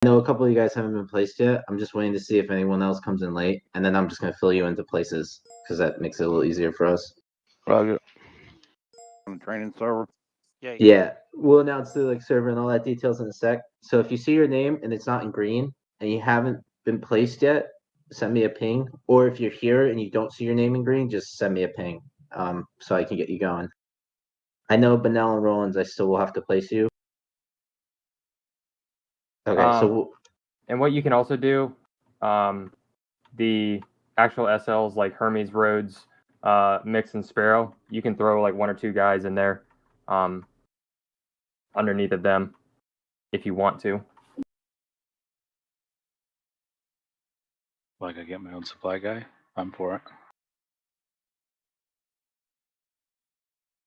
I know a couple of you guys haven't been placed yet. I'm just waiting to see if anyone else comes in late, and then I'm just going to fill you into places because that makes it a little easier for us. Roger. On the training server. Yeah, we'll announce the server and all that details in a sec. So if you see your name and it's not in green and you haven't been placed yet, send me a ping. Or if you're here and you don't see your name in green, just send me a ping, so I can get you going. I know Benell and Rollins, I still will have to place you. Okay, and what you can also do, the actual SLs like Hermes, Rhodes, Mix, and Sparrow, you can throw like 1 or 2 guys in there, underneath of them, if you want to. Like I get my own supply guy, I'm for it.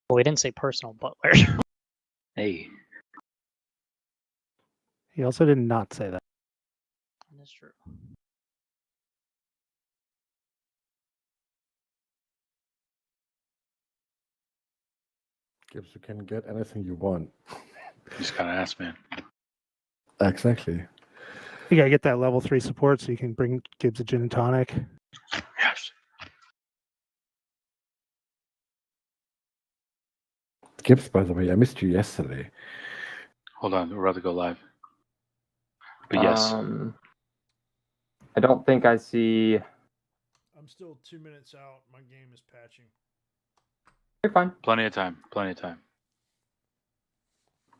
Well, we didn't say personal butler. Hey. He also did not say that. That's true. Gibbs, you can get anything you want. You just gotta ask, man. Exactly. You gotta get that level 3 support so you can bring Gibbs a gin and tonic. Yes. Gibbs, by the way, I missed you yesterday. Hold on, we're about to go live. But yes. I don't think I see. I'm still 2 minutes out. My game is patching. You're fine. Plenty of time. Plenty of time.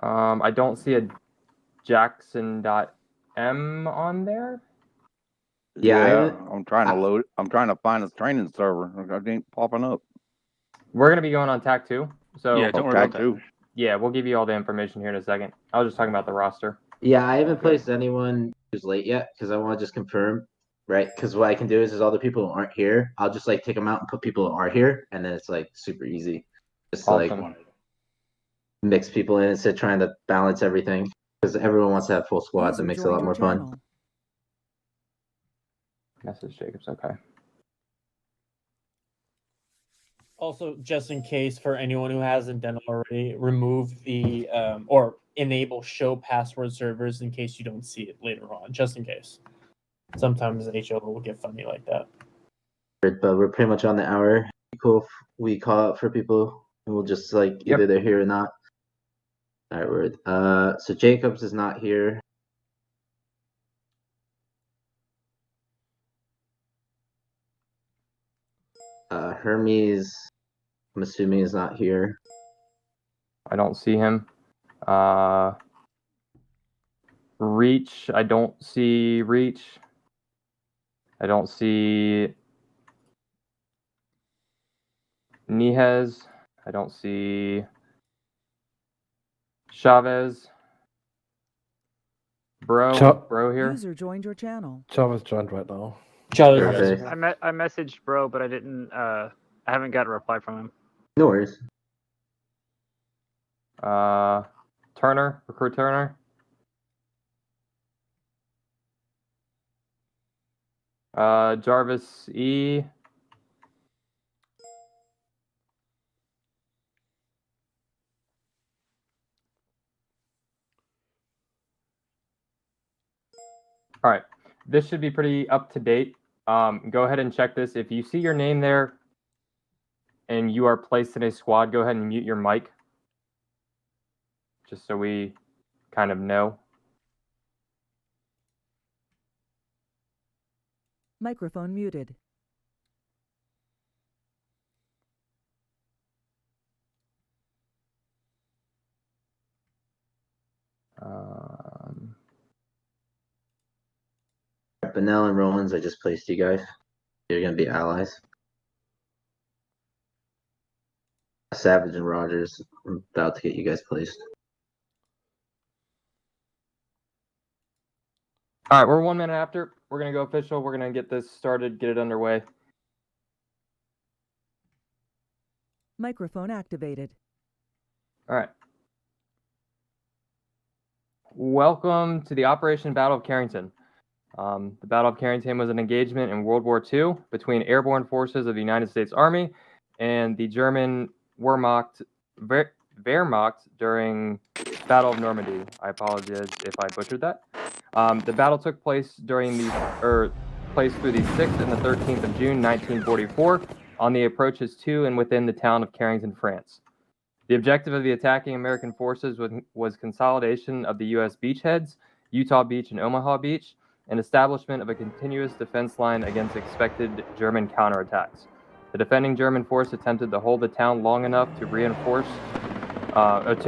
I don't see a Jackson.m on there. Yeah, I'm trying to load. I'm trying to find a training server. It ain't popping up. We're gonna be going on TAC 2, so Yeah, don't worry about that. Yeah, we'll give you all the information here in a second. I was just talking about the roster. Yeah, I haven't placed anyone who's late yet because I want to just confirm, right? Because what I can do is all the people who aren't here, I'll just take them out and put people who are here, and then it's super easy, just to mix people in instead of trying to balance everything. Because everyone wants to have full squads, it makes it a lot more fun. Message Jacobs, okay. Also, just in case for anyone who hasn't done it already, remove the or enable show password servers in case you don't see it later on, just in case. Sometimes HO will get funny like that. But we're pretty much on the hour. Cool if we call out for people and we'll just either they're here or not. All right, word. So Jacobs is not here. Hermes, I'm assuming, is not here. I don't see him. Reach, I don't see Reach. I don't see Nihez. I don't see Chavez. Bro here. User joined your channel. Chavez joined right now. Chavez. I messaged bro, but I didn't. I haven't got a reply from him. No worries. Turner, recruit Turner. Jarvis E. All right, this should be pretty up to date. Go ahead and check this. If you see your name there and you are placed in a squad, go ahead and mute your mic, just so we kind of know. Microphone muted. Benell and Rollins, I just placed you guys. You're gonna be allies. Savage and Rogers, I'm about to get you guys placed. All right, we're 1 minute after. We're gonna go official. We're gonna get this started, get it underway. Microphone activated. All right. Welcome to the Operation Battle of Carentan. The Battle of Carentan was an engagement in World War II between airborne forces of the United States Army and the German Wehrmacht during Battle of Normandy. I apologize if I butchered that. The battle took place through the 6th and the 13th of June, 1944, on the approaches to and within the town of Carentan, France. The objective of the attacking American forces was consolidation of the U.S. beachheads, Utah Beach and Omaha Beach, and establishment of a continuous defense line against expected German counterattacks. The defending German force attempted to hold the town long enough to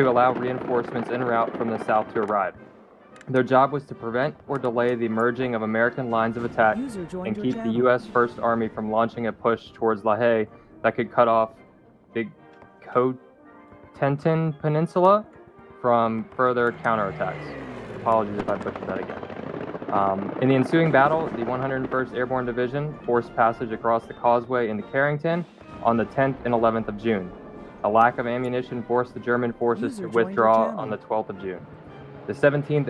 allow reinforcements en route from the south to arrive. Their job was to prevent or delay the merging of American lines of attack and keep the U.S. First Army from launching a push towards La Haye that could cut off the Carentan Peninsula from further counterattacks. Apologies if I butchered that again. In the ensuing battle, the 101st Airborne Division forced passage across the causeway into Carentan on the 10th and 11th of June. A lack of ammunition forced the German forces to withdraw on the 12th of June. The 17th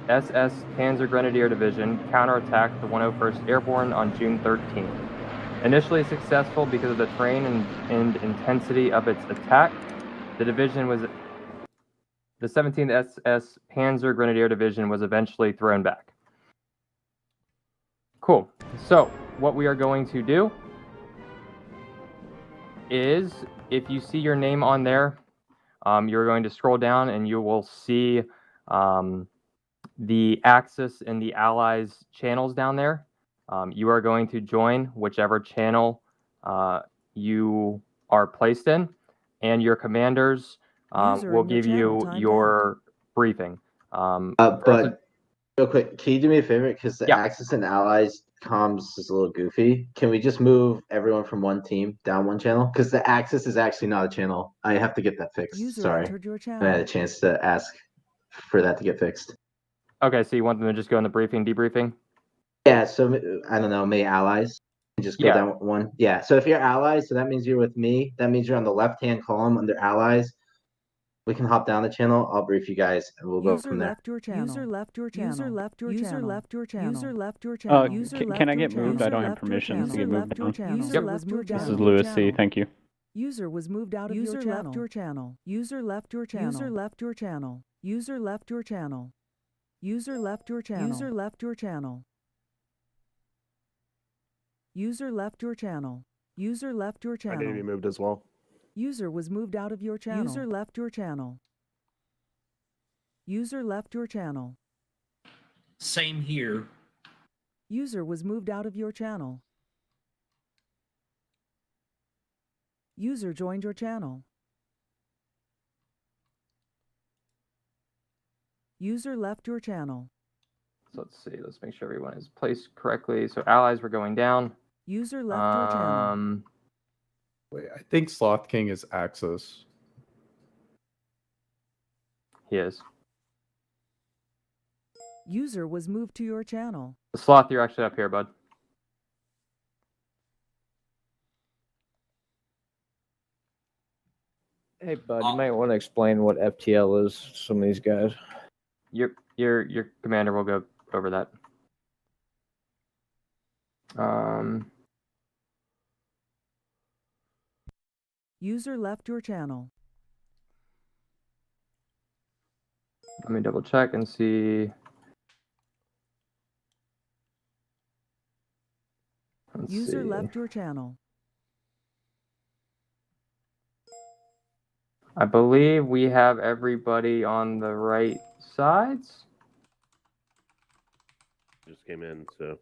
SS Panzer Grenadier Division counterattacked the 101st Airborne on June 13th. Initially successful because of the terrain and intensity of its attack, the 17th SS Panzer Grenadier Division was eventually thrown back. Cool. So, what we are going to do is, if you see your name on there, you're going to scroll down and you will see the Axis and the Allies channels down there. You are going to join whichever channel you are placed in, and your commanders will give you your briefing. But real quick, can you do me a favor? Because the Axis and Allies comms is a little goofy. Can we just move everyone from one team down one channel? Because the Axis is actually not a channel. I have to get that fixed. Sorry. I had a chance to ask for that to get fixed. Okay, so you want them to just go in the briefing, debriefing? Yeah, so I don't know, maybe Allies. Just go down one. Yeah, so if you're Allies, so that means you're with me. That means you're on the left-hand column under Allies. We can hop down the channel. I'll brief you guys, and we'll go from there. User left your channel. User left your channel. User left your channel. User left your channel. Can I get moved? I don't have permission to get moved down. Yep. This is Lewis C. Thank you. User was moved out of your channel. User left your channel. User left your channel. User left your channel. User left your channel. User left your channel. User left your channel. User left your channel. User left your channel. I need to be moved as well. User was moved out of your channel. User left your channel. User left your channel. Same here. User was moved out of your channel. User joined your channel. User left your channel. So let's see. Let's make sure everyone is placed correctly. So Allies were going down. User left your channel. Wait, I think Sloth King is Axis. He is. User was moved to your channel. Sloth, you're actually up here, bud. Hey, bud, you might want to explain what FTL is to some of these guys. Your commander will go over that. User left your channel. Let me double check and see. User left your channel. I believe we have everybody on the right sides. Just came in, so.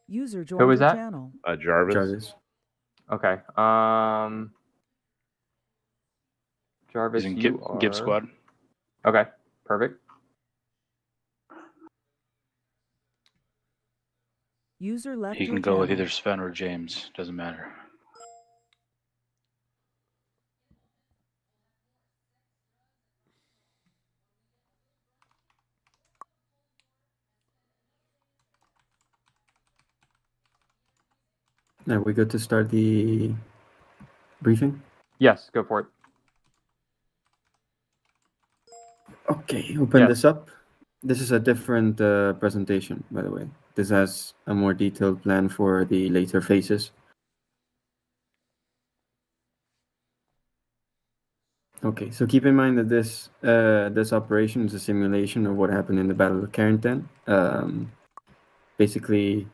User joined Who was your that? channel. Jarvis. Okay. Jarvis, He's in you are... Gib Squad. Okay, perfect. User left He your can go with channel. either Sven or James. Doesn't matter. Are we good to start the briefing? Yes, go for it. Okay, open this up. This is a different presentation, by the way. This has a more detailed plan for the later phases. Okay, so keep in mind that this operation is a simulation of what happened in the Battle of Carentan. Basically,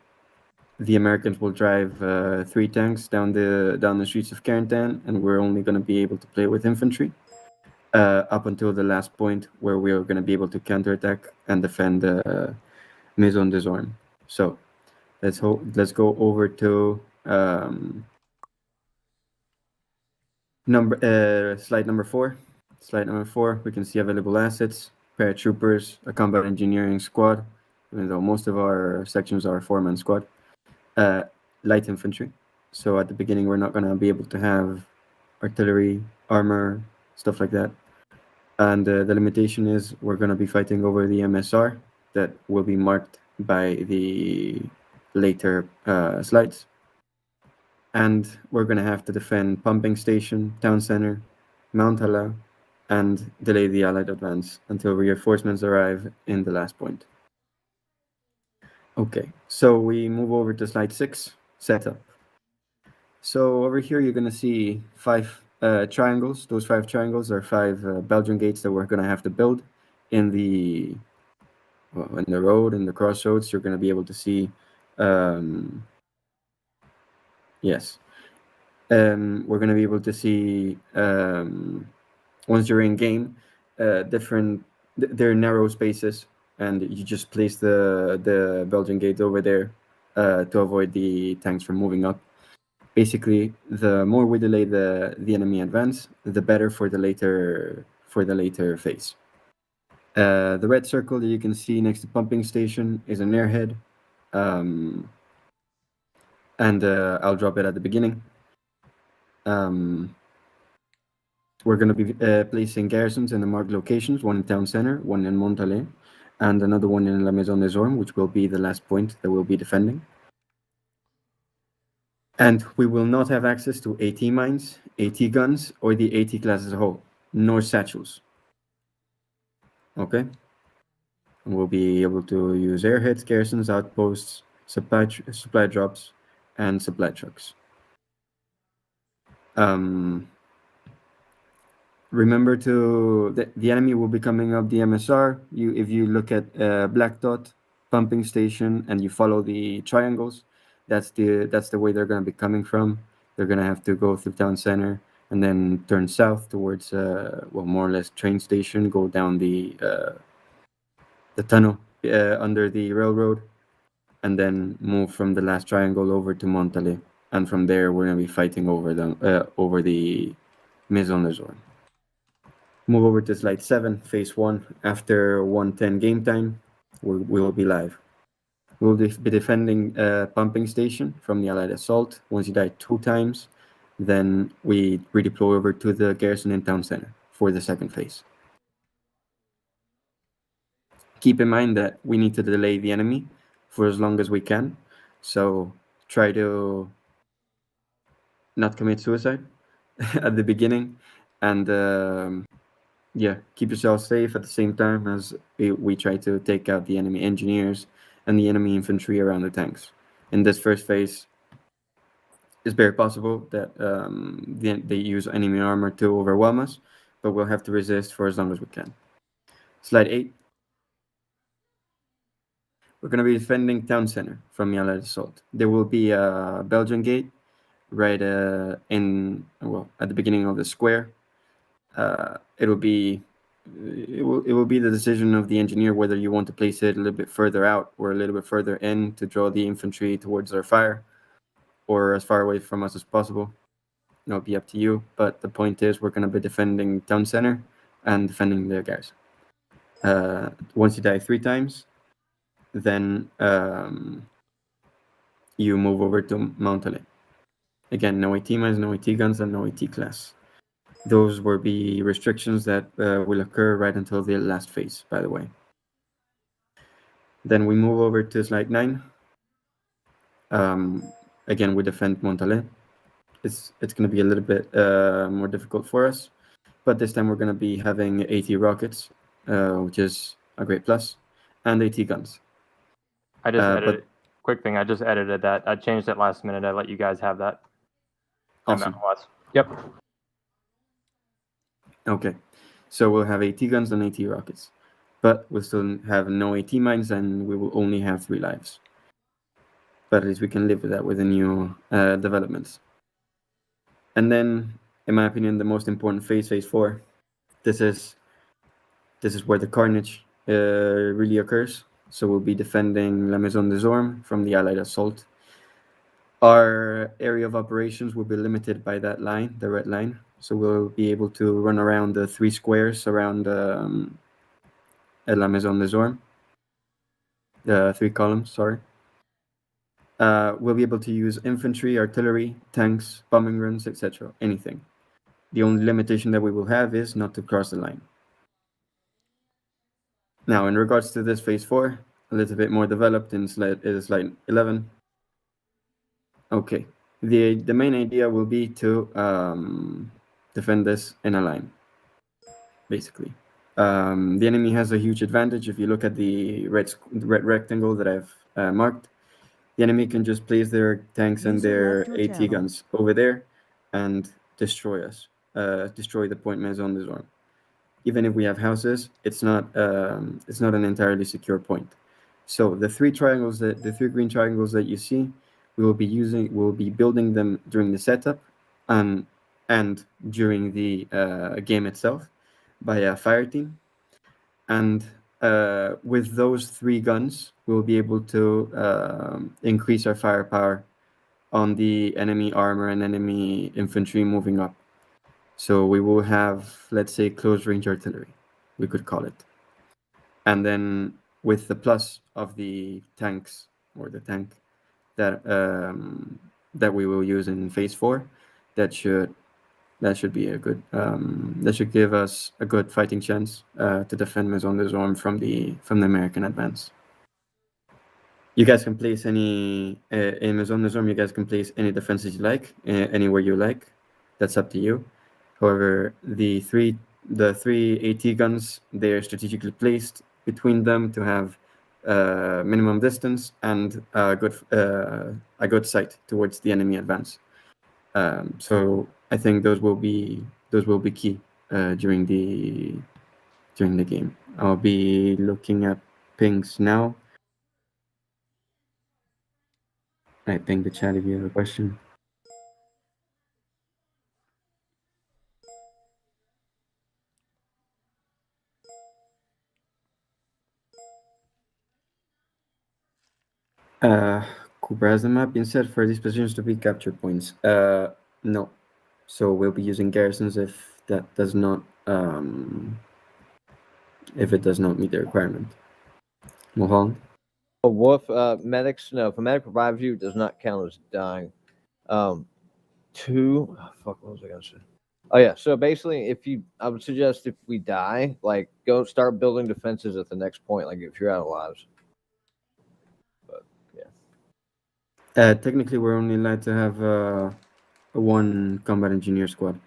the Americans will drive 3 tanks down the streets of Carentan, and we're only going to be able to play with infantry up until the last point where we are going to be able to counterattack and defend the Maison des Ormes. So let's go over to slide number 4. Slide number 4, we can see available assets, paratroopers, a combat engineering squad, even though most of our sections are 4-man squad, light infantry. So at the beginning, we're not going to be able to have artillery, armor, stuff like that. And the limitation is we're going to be fighting over the MSR that will be marked by the later slides. And we're going to have to defend Pumping Station, Town Center, Mount Hala, and delay the Allied advance until reinforcements arrive in the last point. Okay, so we move over to slide 6, setup. So over here, you're going to see 5 triangles. Those 5 triangles are 5 Belgian gates that we're going to have to build in the road, in the crossroads. You're going to be able to see, yes. We're going to be able to see, once you're in game, they're narrow spaces, and you just place the Belgian gate over there to avoid the tanks from moving up. Basically, the more we delay the enemy advance, the better for the later phase. The red circle that you can see next to Pumping Station is an airhead, and I'll drop it at the beginning. We're going to be placing garrisons in the marked locations, one in Town Center, one in Montalais, and another one in La Maison des Ormes, which will be the last point that we'll be defending. And we will not have access to AT mines, AT guns, or the AT class as a whole, nor satchels. Okay? And we'll be able to use airheads, garrisons, outposts, supply drops, and supply trucks. Remember the enemy will be coming up the MSR. If you look at Black Dot, Pumping Station, and you follow the triangles, that's the way they're going to be coming from. They're going to have to go through Town Center and then turn south towards more or less train station, go down the tunnel under the railroad, and then move from the last triangle over to Montalais. And from there, we're going to be fighting over the Maison des Ormes. Move over to slide 7, phase 1. After 1:10 game time, we will be live. We'll be defending Pumping Station from the Allied assault. Once you die 2 times, then we redeploy over to the garrison in Town Center for the second phase. Keep in mind that we need to delay the enemy for as long as we can. So try to not commit suicide at the beginning, and keep yourself safe at the same time as we try to take out the enemy engineers and the enemy infantry around the tanks. In this first phase, it's very possible that they use enemy armor to overwhelm us, but we'll have to resist for as long as we can. Slide 8. We're going to be defending Town Center from the Allied assault. There will be a Belgian gate right at the beginning of the square. It will be the decision of the engineer whether you want to place it a little bit further out or a little bit further in to draw the infantry towards their fire, or as far away from us as possible. It'll be up to you, but the point is we're going to be defending Town Center and defending the garrison. Once you die 3 times, then you move over to Montalais. Again, no AT mines, no AT guns, and no AT class. Those will be restrictions that will occur right until the last phase, by the way. Then we move over to slide 9. Again, we defend Montalais. It's going to be a little bit more difficult for us, but this time we're going to be having AT rockets, which is a great plus, and AT guns. I just edited. Quick thing, I just edited that. I changed it last minute. I let you guys have that. Awesome. Yep. Okay, so we'll have AT guns and AT rockets, but we'll still have no AT mines, and we will only have 3 lives. But at least we can live with that with the new developments. And then, in my opinion, the most important phase 4. This is where the carnage really occurs. So we'll be defending La Maison des Ormes from the Allied assault. Our area of operations will be limited by that line, the red line. So we'll be able to run around the 3 squares around La Maison des Ormes. 3 columns, sorry. We'll be able to use infantry, artillery, tanks, bombing runs, etc. Anything. The only limitation that we will have is not to cross the line. Now, in regards to this phase 4, a little bit more developed in slide 11. Okay, the main idea will be to defend this in a line, basically. The enemy has a huge advantage. If you look at the red rectangle that I've marked, the enemy can just place their tanks and their AT guns over there and destroy us, destroy the point Maison des Ormes. Even if we have houses, it's not an entirely secure point. So the 3 green triangles that you see, we'll be building them during the setup and during the game itself by a fire team. And with those 3 guns, we'll be able to increase our firepower on the enemy armor and enemy infantry moving up. So we will have, let's say, close range artillery, we could call it. And then with the plus of the tanks, or the tank that we will use in phase 4, that should be a good that should give us a good fighting chance to defend Maison des Ormes from the American advance. You guys can place any in Maison des Ormes. You guys can place any defenses you like, anywhere you like. That's up to you. However, the three AT guns, they are strategically placed between them to have minimum distance and a good sight towards the enemy advance. So I think those will be key during the game. I'll be looking at pings now. I ping the chat if you have a question. Cooper, has the map been set for these positions to be capture points? No. So we'll be using garrisons if that does not if it does not meet the requirement. Mulholland? Wolf, medics, no, if a medic revives you, it does not count as dying. What was I gonna say? Oh yeah, so basically, I would suggest if we die, like go start building defenses at the next point, like if you're out of lives. But yeah. Technically, we're only allowed to have 1 combat engineer squad.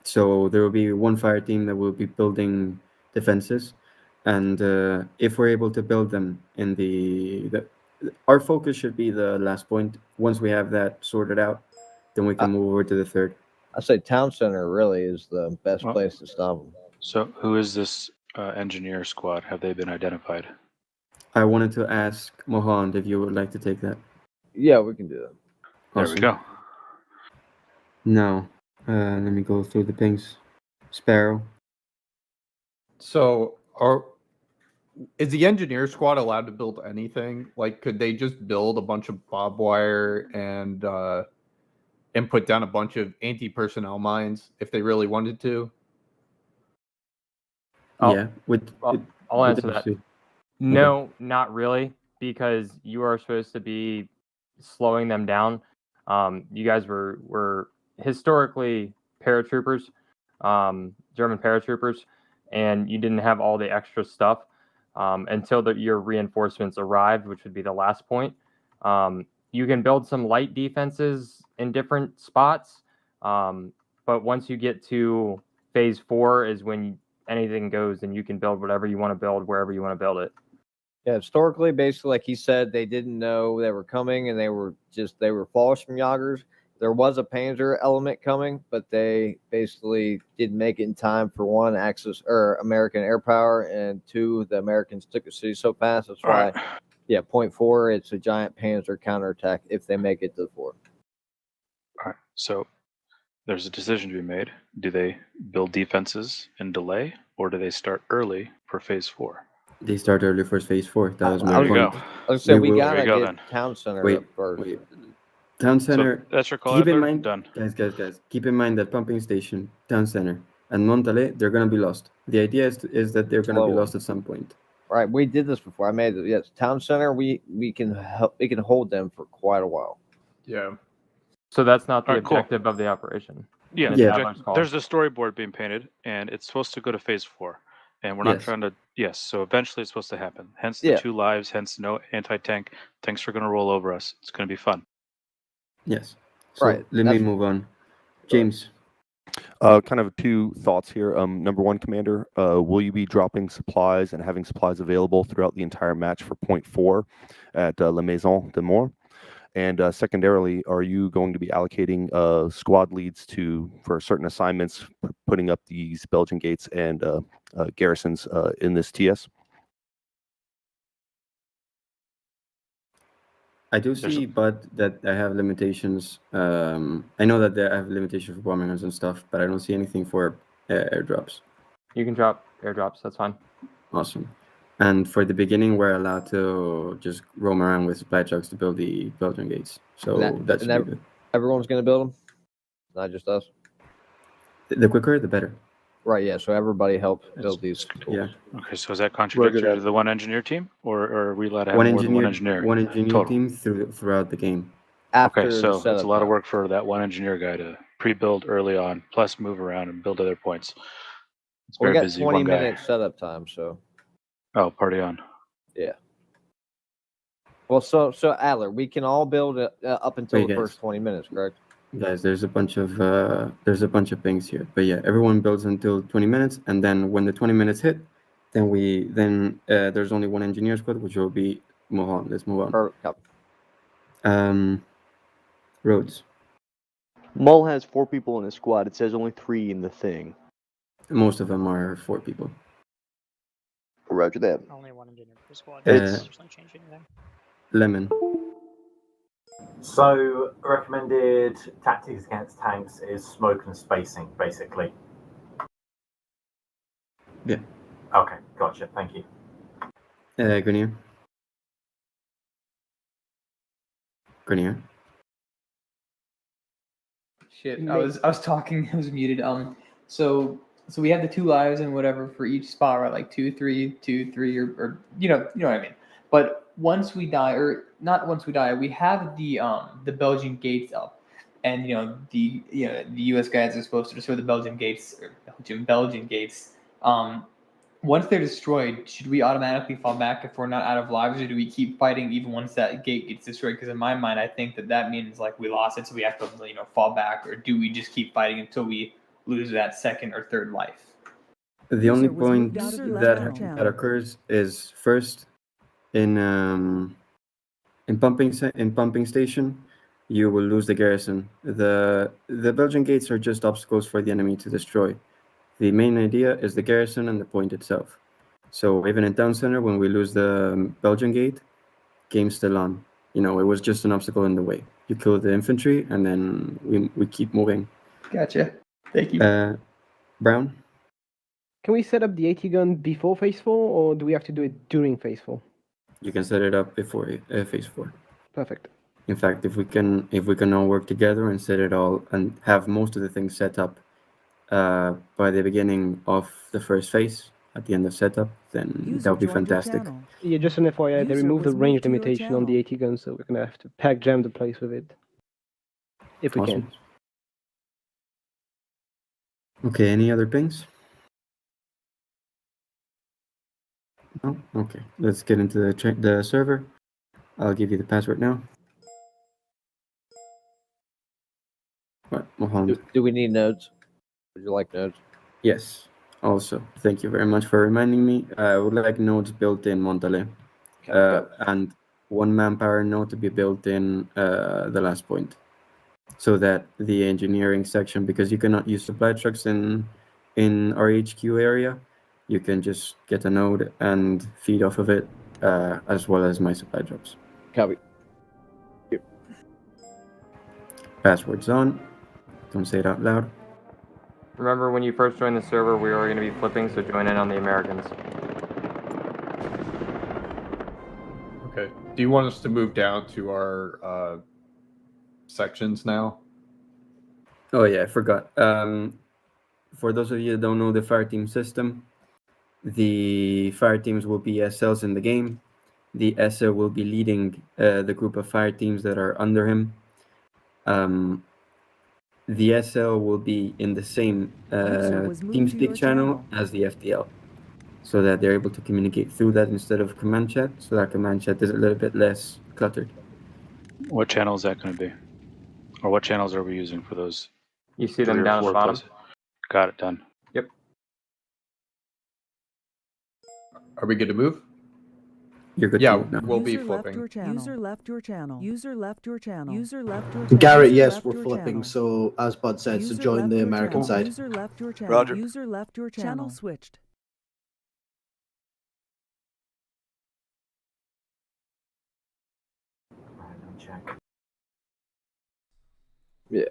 So there will be 1 fire team that will be building defenses, and if we're able to build them in our focus should be the last point. Once we have that sorted out, then we can move over to the third. I say town center really is the best place to stop them. So who is this engineer squad? Have they been identified? I wanted to ask Mohan if you would like to take that. Yeah, we can do that. There we go. Now, let me go through the pings. Sparrow. So, is the engineer squad allowed to build anything? Like, could they just build a bunch of barbed wire and put down a bunch of anti-personnel mines if they really wanted to? I'll answer that. No, not really, because you are supposed to be slowing them down. You guys were historically paratroopers, German paratroopers, and you didn't have all the extra stuff until your reinforcements arrived, which would be the last point. You can build some light defenses in different spots, but once you get to phase 4 is when anything goes, and you can build whatever you want to build wherever you want to build it. Yeah, historically, basically, like he said, they didn't know they were coming, and they were false from Jagers, there was a Panzer element coming, but they basically didn't make it in time for one, Axis or American air power, and two, the Americans took the city so fast. That's why, yeah, point 4, it's a giant Panzer counterattack if they make it to the 4. All right. So there's a decision to be made. Do they build defenses and delay, or do they start early for phase 4? They start early for phase 4. That was my There you point. go. I was saying we will- gotta There you go, get then. town center Wait, up first. wait. Town center. So that's your call, Keep in Adler? mind, Done. guys. Keep in mind that pumping station, town center, and Montale, they're gonna be lost. The idea is that they're gonna be Slow. lost at some point. Right, we did this before. I made it. Yes, town center. We can help. We can hold them for quite a while. Yeah. So that's not the All right, cool. objective of the operation. Yeah, It's the Adler's call. there's a storyboard being painted, and it's supposed to go to phase 4. And we're not Yes. trying to. Yes, so eventually it's supposed to happen. Hence the Yeah. 2 lives. Hence no anti-tank. Tanks are going to roll over us. It's going to be fun. Yes. So Right, let me that's- move on. James. Kind of 2 thoughts here. Number 1, Commander, will you be dropping supplies and having supplies available throughout the entire match for point 4 at La Maison de Mort? And secondarily, are you going to be allocating squad leads for certain assignments, putting up these Belgian gates and garrisons in this TS? I do see, but that I have limitations. I know that I have limitations for bombing guns and stuff, but I don't see anything for airdrops. You can drop airdrops. That's fine. Awesome. And for the beginning, we're allowed to just roam around with supply trucks to build the Belgian gates. So that should be good. Everyone's going to build them, not just us. The quicker, the better. Right. Yeah. So everybody help build these. Yeah. Okay, so is that contradictory to the 1 engineer team, or are we allowed to have more than 1 engineer? One engineer Total. team throughout the game. Okay, so it's a lot of work for that 1 engineer guy to pre-build early on, plus move around and build other points. It's We very got busy. 20 1 guy. minutes setup time. So. Oh, party on. Yeah. Well, so Adler, we can all build up until Wait, the guys. first 20 minutes, correct? Guys, there's a bunch of things here. But yeah, everyone builds until 20 minutes, and then when the 20 minutes hit, then there's only 1 engineer squad, which will be move on. Let's move on. Roads. Mull has 4 people in his squad. It says only 3 in the thing. Most of them are 4 people. Roger that. Only 1 engineer per squad. It's- Doesn't actually change anything. Lemon. So, recommended tactics against tanks is smoke and spacing, basically. Yeah. Okay, gotcha. Thank you. Grenier. Grenier. Shit, I was talking. I was muted. So we have the 2 lives and whatever for each spot, right? Like 2, 3, 2, 3, or you know what I mean. But once we die, or not once we die, we have the Belgian gates up, and the U.S. guys are supposed to destroy the Belgian gates or Belgian gates. Once they're destroyed, should we automatically fall back if we're not out of lives, or do we keep fighting even once that gate gets destroyed? Because in my mind, I think that means like we lost it, so we have to fall back, or do we just keep fighting until we lose that second or third life? The only was point moved out of your channel. that occurs is first in pumping station, you will lose the garrison. The Belgian gates are just obstacles for the enemy to destroy. The main idea is the garrison and the point itself. So even in town center, when we lose the Belgian gate, game's still on. It was just an obstacle in the way. You kill the infantry, and then we keep moving. Gotcha. Thank you. Brown. Can we set up the AT gun before phase 4, or do we have to do it during phase 4? You can set it up before phase 4. Perfect. In fact, if we can all work together and set it all and have most of the things set up by the beginning of the first phase, at the end of setup, then that would be fantastic. Yeah, just an FYI, they User removed the was range moved to your limitation on the AT gun, so we're gonna have to pack jam the place with it. If we Awesome. can. Okay, any other pings? No? Okay, let's get into the server. I'll give you the password now. What, Mohammed? Do we need nodes? Would you like nodes? Yes. Also, thank you very much for reminding me. I would like nodes built in Montale, and 1 manpower node to be built in the last point. so that the engineering section, because you cannot use supply trucks in our HQ area, you can just get a node and feed off of it, as well as my supply drops. Copy. Passwords on. Don't say it out loud. Remember when you first joined the server, we were going to be flipping, so join in on the Americans. Okay. Do you want us to move down to our sections now? Oh yeah, I forgot. For those of you that don't know the fire team system, the fire teams will be SLs in the game. The SL will be leading the group of fire teams that are under him. The SL will be in the same TeamSpeak channel as the FTL, so that they're able to communicate through that instead of command chat, so that command chat is a little bit less cluttered. What channel is that going to be? Or what channels are we using for those? You see them down at the bottom? Got it, done. Yep. Are we good to move? You're good yeah, to move now. we'll be User left flipping. your channel. User left your channel. User left your channel. User left your channel. Garrett, yes, we're flipping. So as Bud said, to join the American side. User left your channel. Roger. User left your channel. Channel switched. Check. Yeah.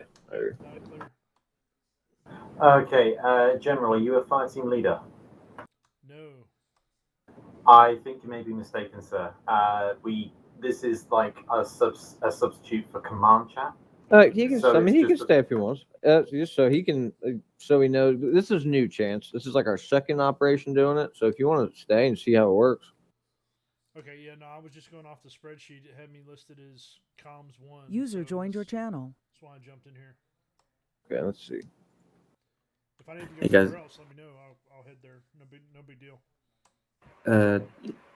Okay, General, are you a fire team leader? No. I think you may be mistaken, sir. This is like a substitute for command chat. He can. So I mean, it's he can just stay if he wants. Just so he can, so he knows. This is new chance. This is like our second operation doing it. So if you want to stay and see how it works. Okay, yeah, no, I was just going off the spreadsheet. It had me listed as comms 1. User joined your channel. That's why I jumped in here. Okay, let's see. If I need to go Hey, guys. somewhere else, let me know. I'll head there. No big deal.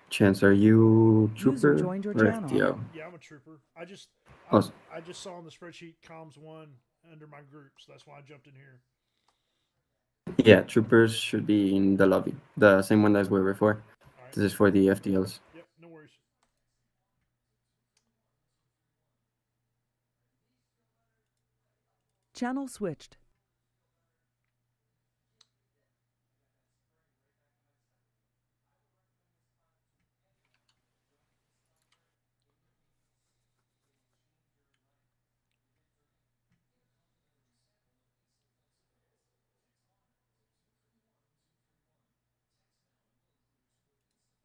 Chance, are you trooper or joined your FTO? channel. Yeah, I'm a trooper. I just saw on the spreadsheet comms 1 under my group, so that's why I jumped in here. Yeah, troopers should be in the lobby, the same one as we were before. Right. This is for the FTLs. Yep, no worries. Channel switched.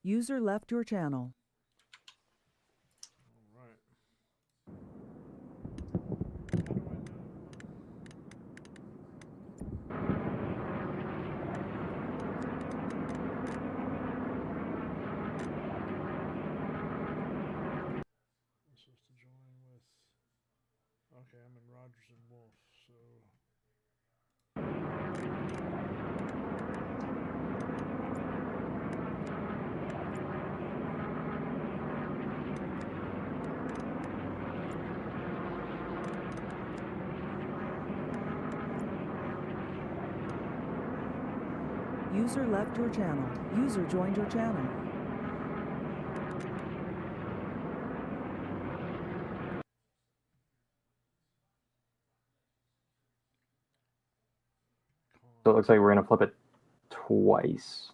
User left your channel. All right. How do I know? I'm supposed to join with. Okay, I'm in Rogers and Wolf, so. User left your channel. User joined your channel. So it looks like we're going to flip it twice.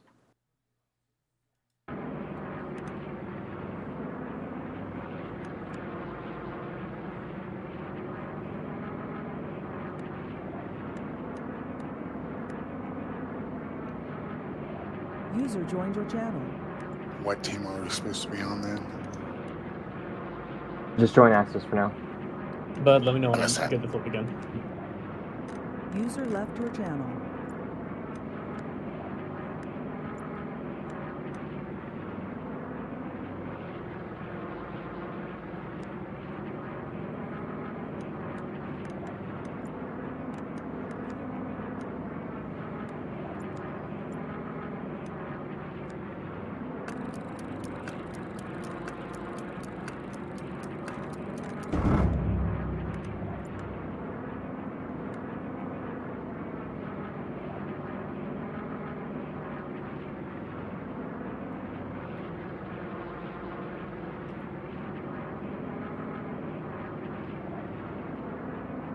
User joined your channel. What team are we supposed to be on then? Just join Access for now. Bud, let me know when I'm good to flip again. User left your channel.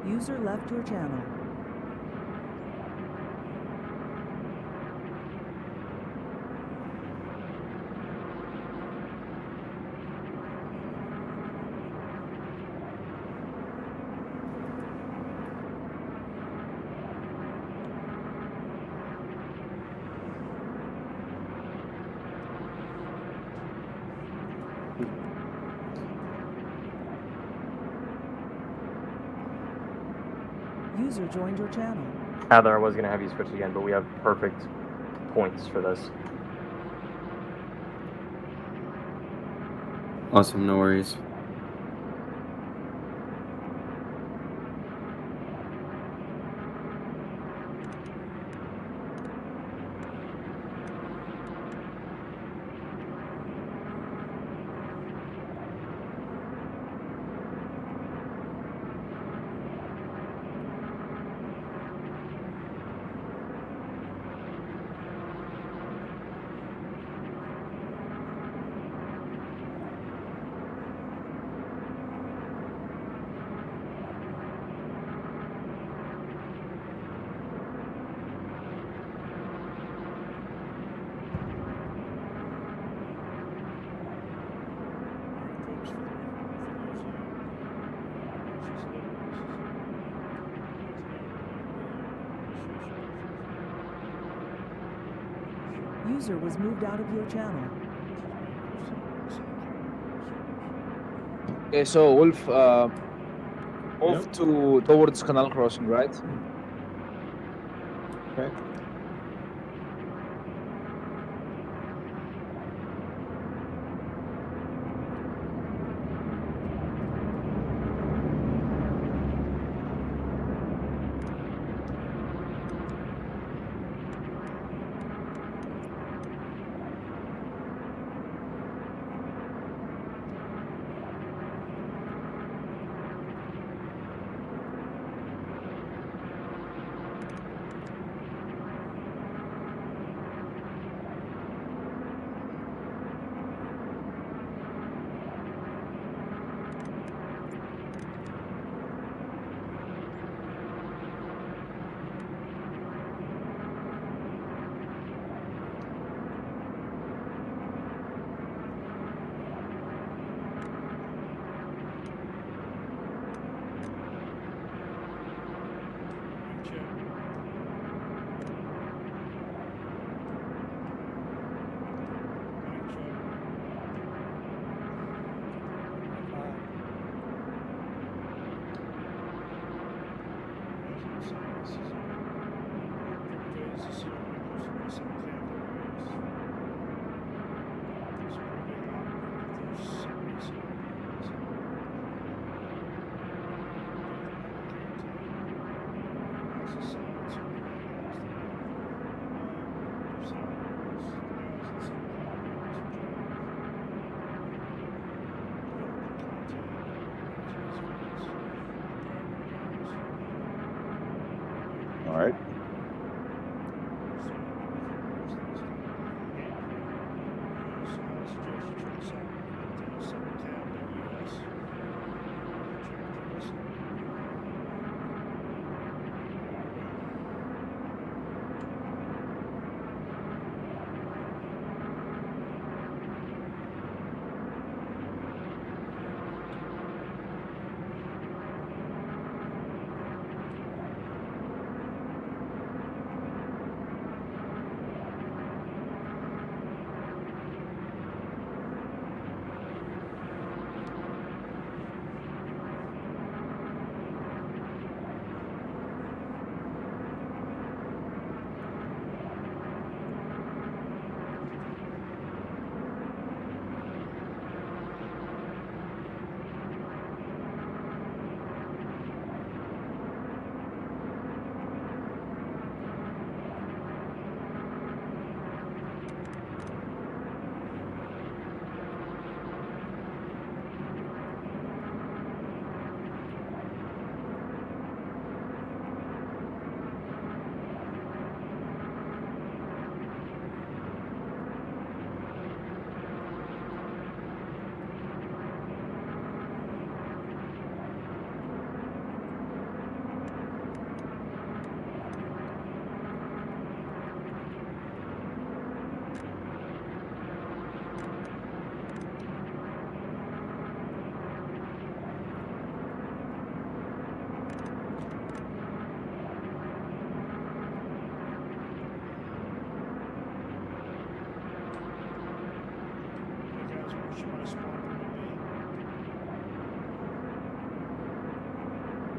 User left your channel. User joined your channel. Heather, I was going to have you switch again, but we have perfect points for this. Awesome, no worries. User was moved out of your channel. Okay, so Wolf, move towards Canal Crossing, right? Okay. All right.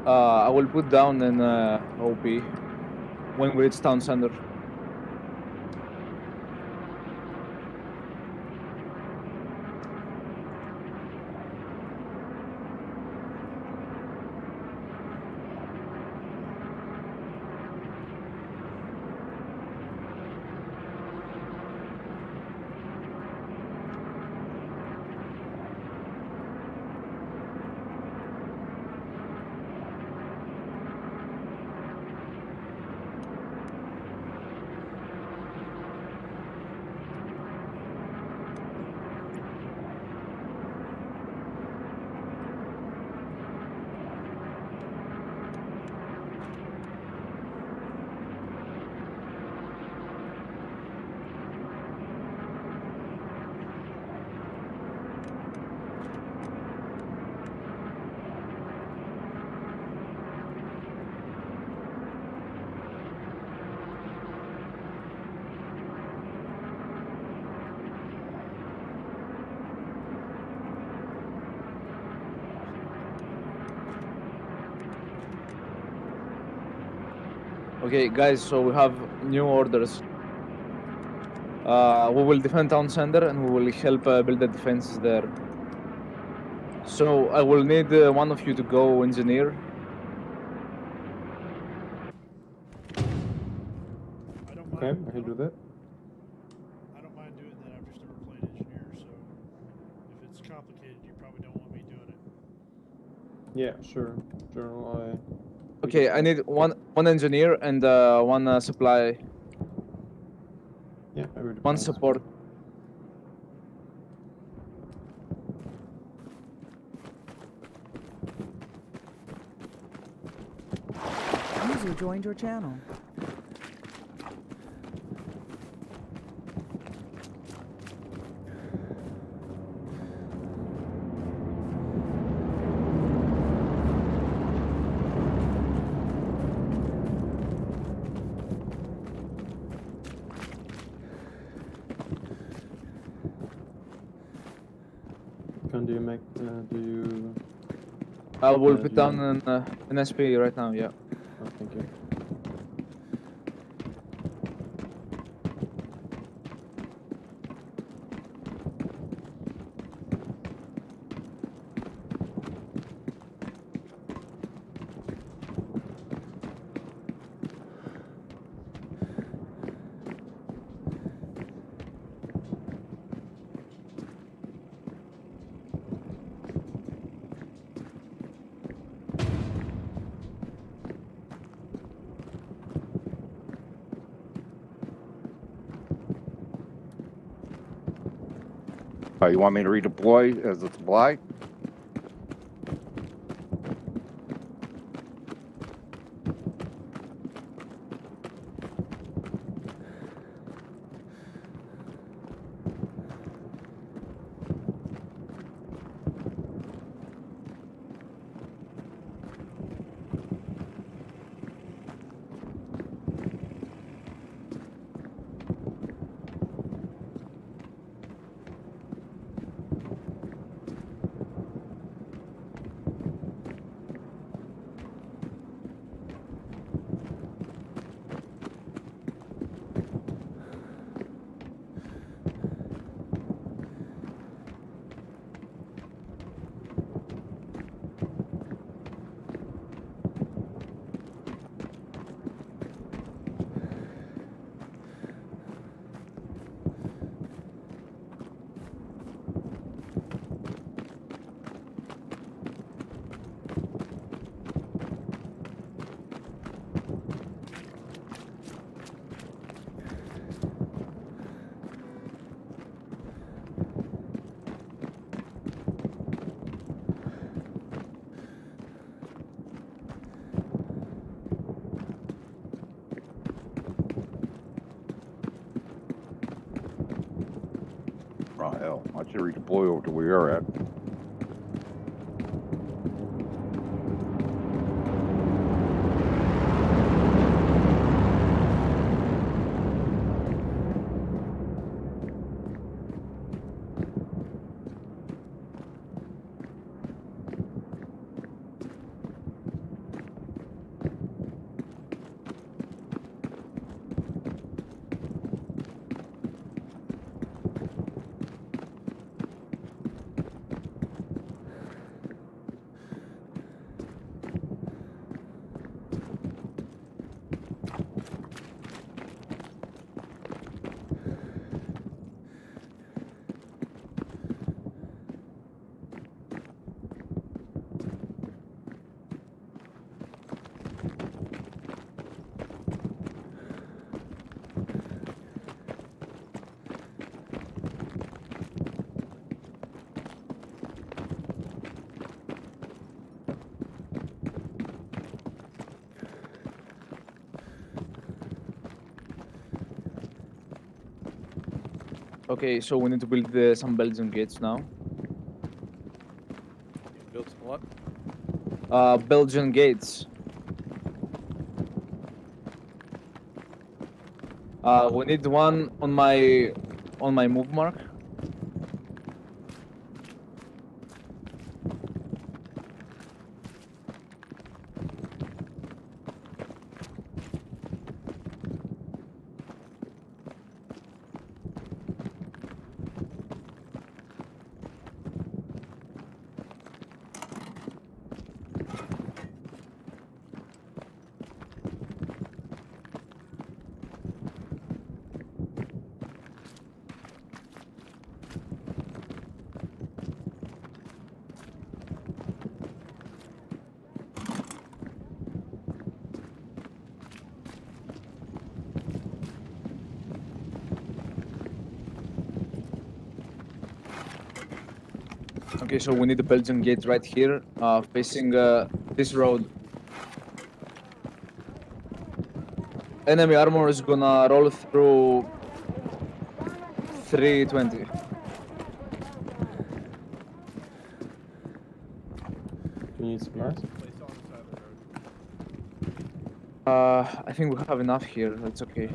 I will put down an OP when we reach town center. Okay, guys, so we have new orders. We will defend town center and we will help build the defenses there. So I will need one of you to go engineer. Okay, I can do that. I don't mind doing that. I've just never played engineer, so if it's complicated, you probably don't want me doing it. Yeah, sure. Journal. Okay, I need one engineer and one supply. Yeah, one support. User joined your channel. Can do you make? Do you? I will put do down you- an SP right now. Yeah. Oh, thank you. You want me to redeploy as a supply? Oh, hell. I should redeploy over to where you're at. Okay, so we need to build some Belgian gates now. Build some what? Belgian gates. We need one on my move mark. Okay, so we need the Belgian gate right here, facing this road. Enemy armor is gonna roll through 320. You need supplies? I think we have enough here. It's okay.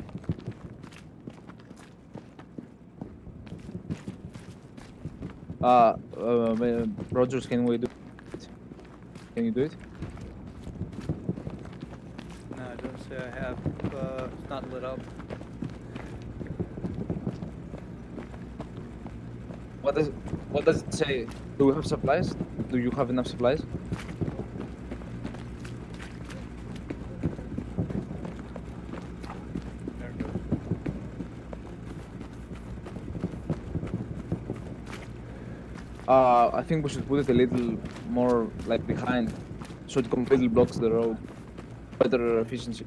Rogers, can we do it? Can you do it? No, I don't say I have. It's not lit up. What does it say? Do we have supplies? Do you have enough supplies? I think we should put it a little more like behind, so it completely blocks the road. Better efficiency.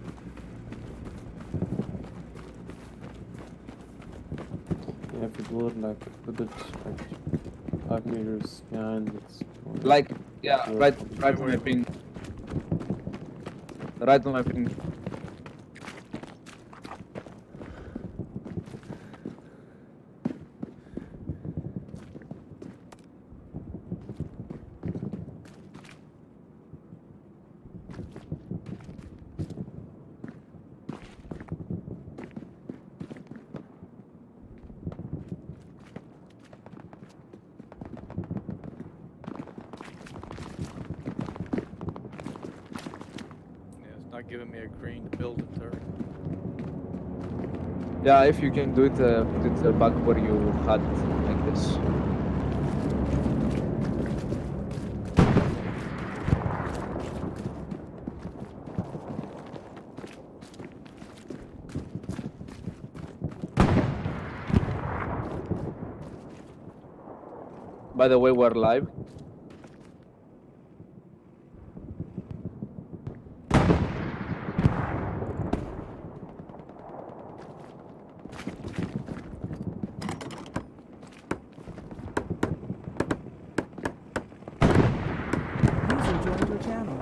Yeah, if you do it like a bit like 5 meters behind, it's like right on my ping. Right on my ping. Not giving me a green to build a turret. Yeah, if you can do it, put it back where you had it, like this. By the way, we're live. User joined your channel.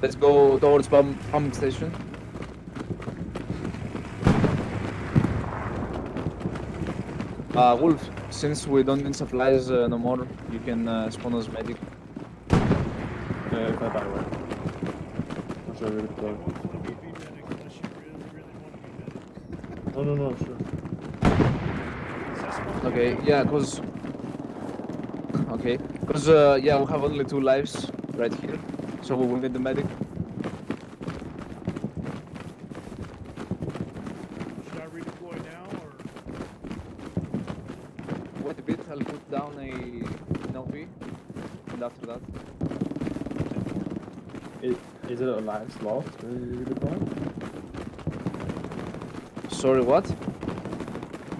Let's go towards pump station. Wolf, since we don't need supplies no more, you can spawn as medic. If I die, right? Or should I really deploy? No, sure. Okay, yeah, cause yeah, we have only 2 lives right here, so we will need the medic. Should I redeploy now or? Wait a bit, I'll put down an LV, and after that. Is it a live slot when you redeploy? Sorry, what?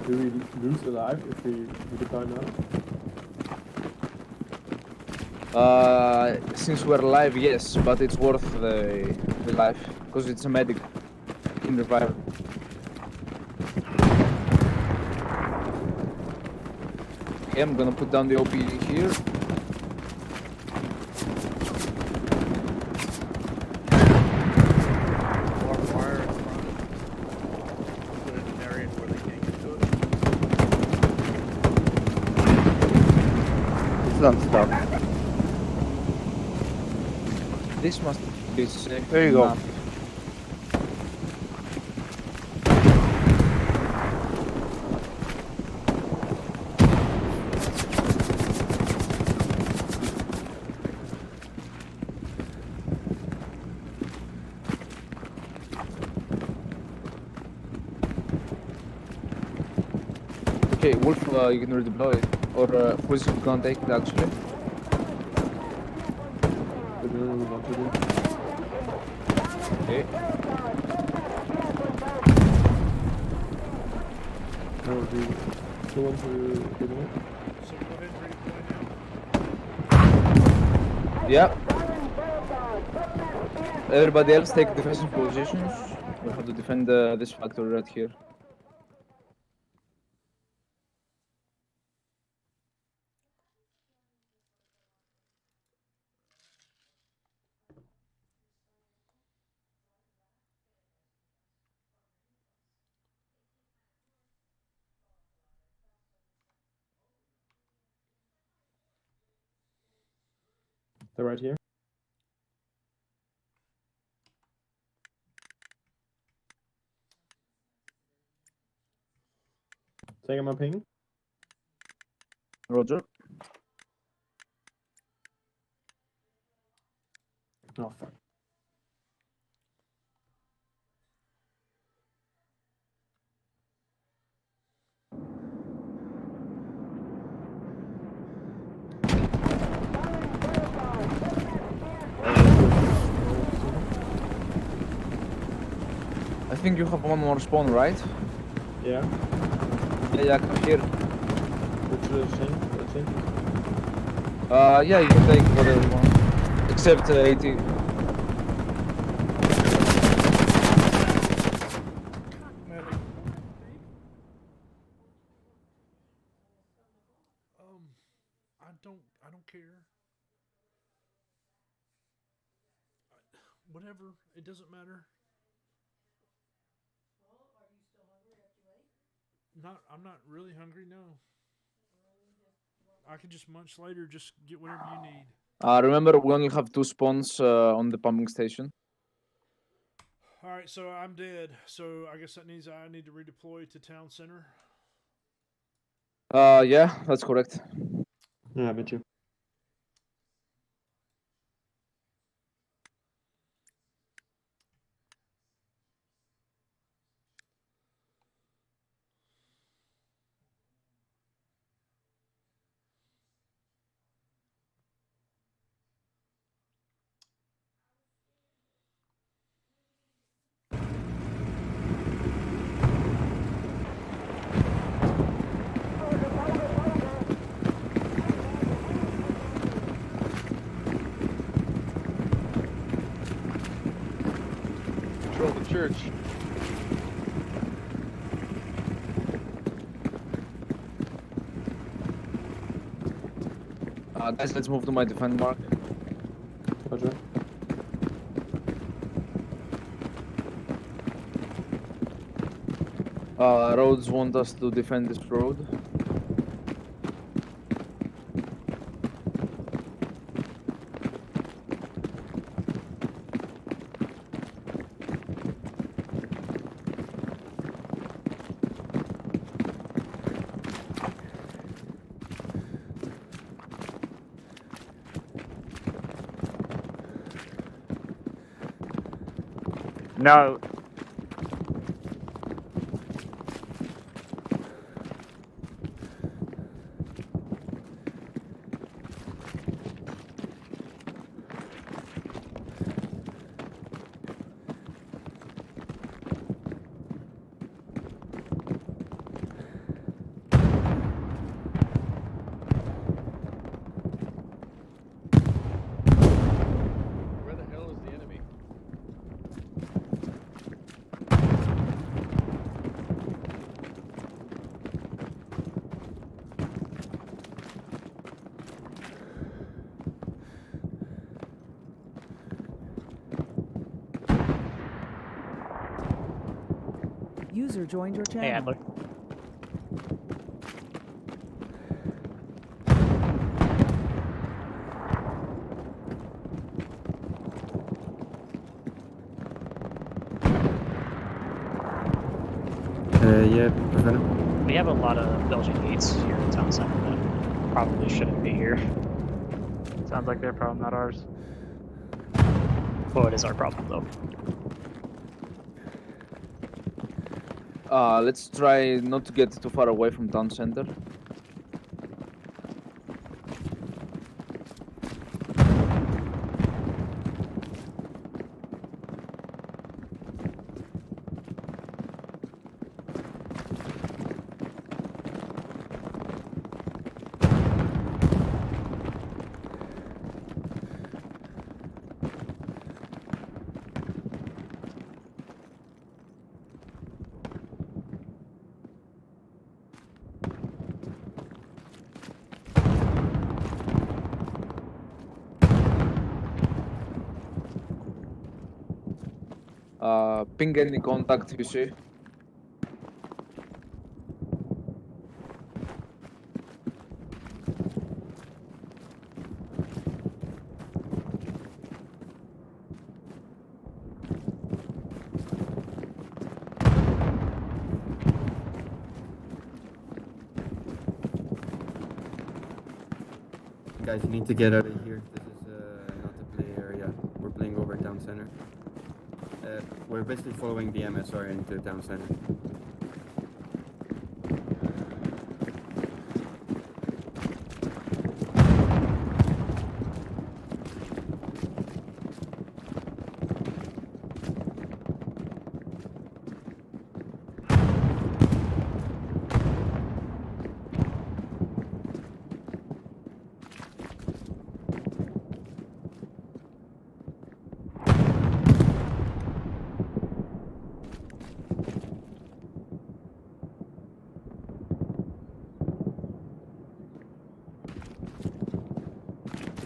Do we lose a life if we redeploy now? Since we're live, yes, but it's worth the life, because it's a medic in revive. Okay, I'm gonna put down the OP here. Barbed wire. is unstuck. This must be safe. There you go. enough. Okay, Wolf, you can redeploy it. Or who's gonna take it actually? Okay. No, the ones who are getting it. So go ahead and redeploy now. Yeah. Everybody else take defensive positions. We have to defend this factory right here. They're right here. Taking my ping. Roger. Oh fuck. I think you have one more spawn, right? Yeah. Yeah, come here. Which thing? Yeah, you can take whatever you want. Except 80. I don't care. Whatever, it doesn't matter. I'm not really hungry, no. I can just munch later, just get whatever you need. Remember, we only have 2 spawns on the pumping station. Alright, so I'm dead. So I guess that means I need to redeploy to town center. Yeah, that's correct. Yeah, I bet you. Control the church. Guys, let's move to my defend mark. Roger. Roads want us to defend this road. No. Where the hell is the enemy? User joined your channel. Hey, Adler. Yeah, Professor. We have a lot of Belgian gates here in town center that probably shouldn't be here. Sounds like their problem, not ours. Well, it is our problem though. Let's try not to get too far away from town center. Ping any contact you see. Guys, you need to get out of here. This is not a play area. We're playing over town center. We're basically following the MSR into town center.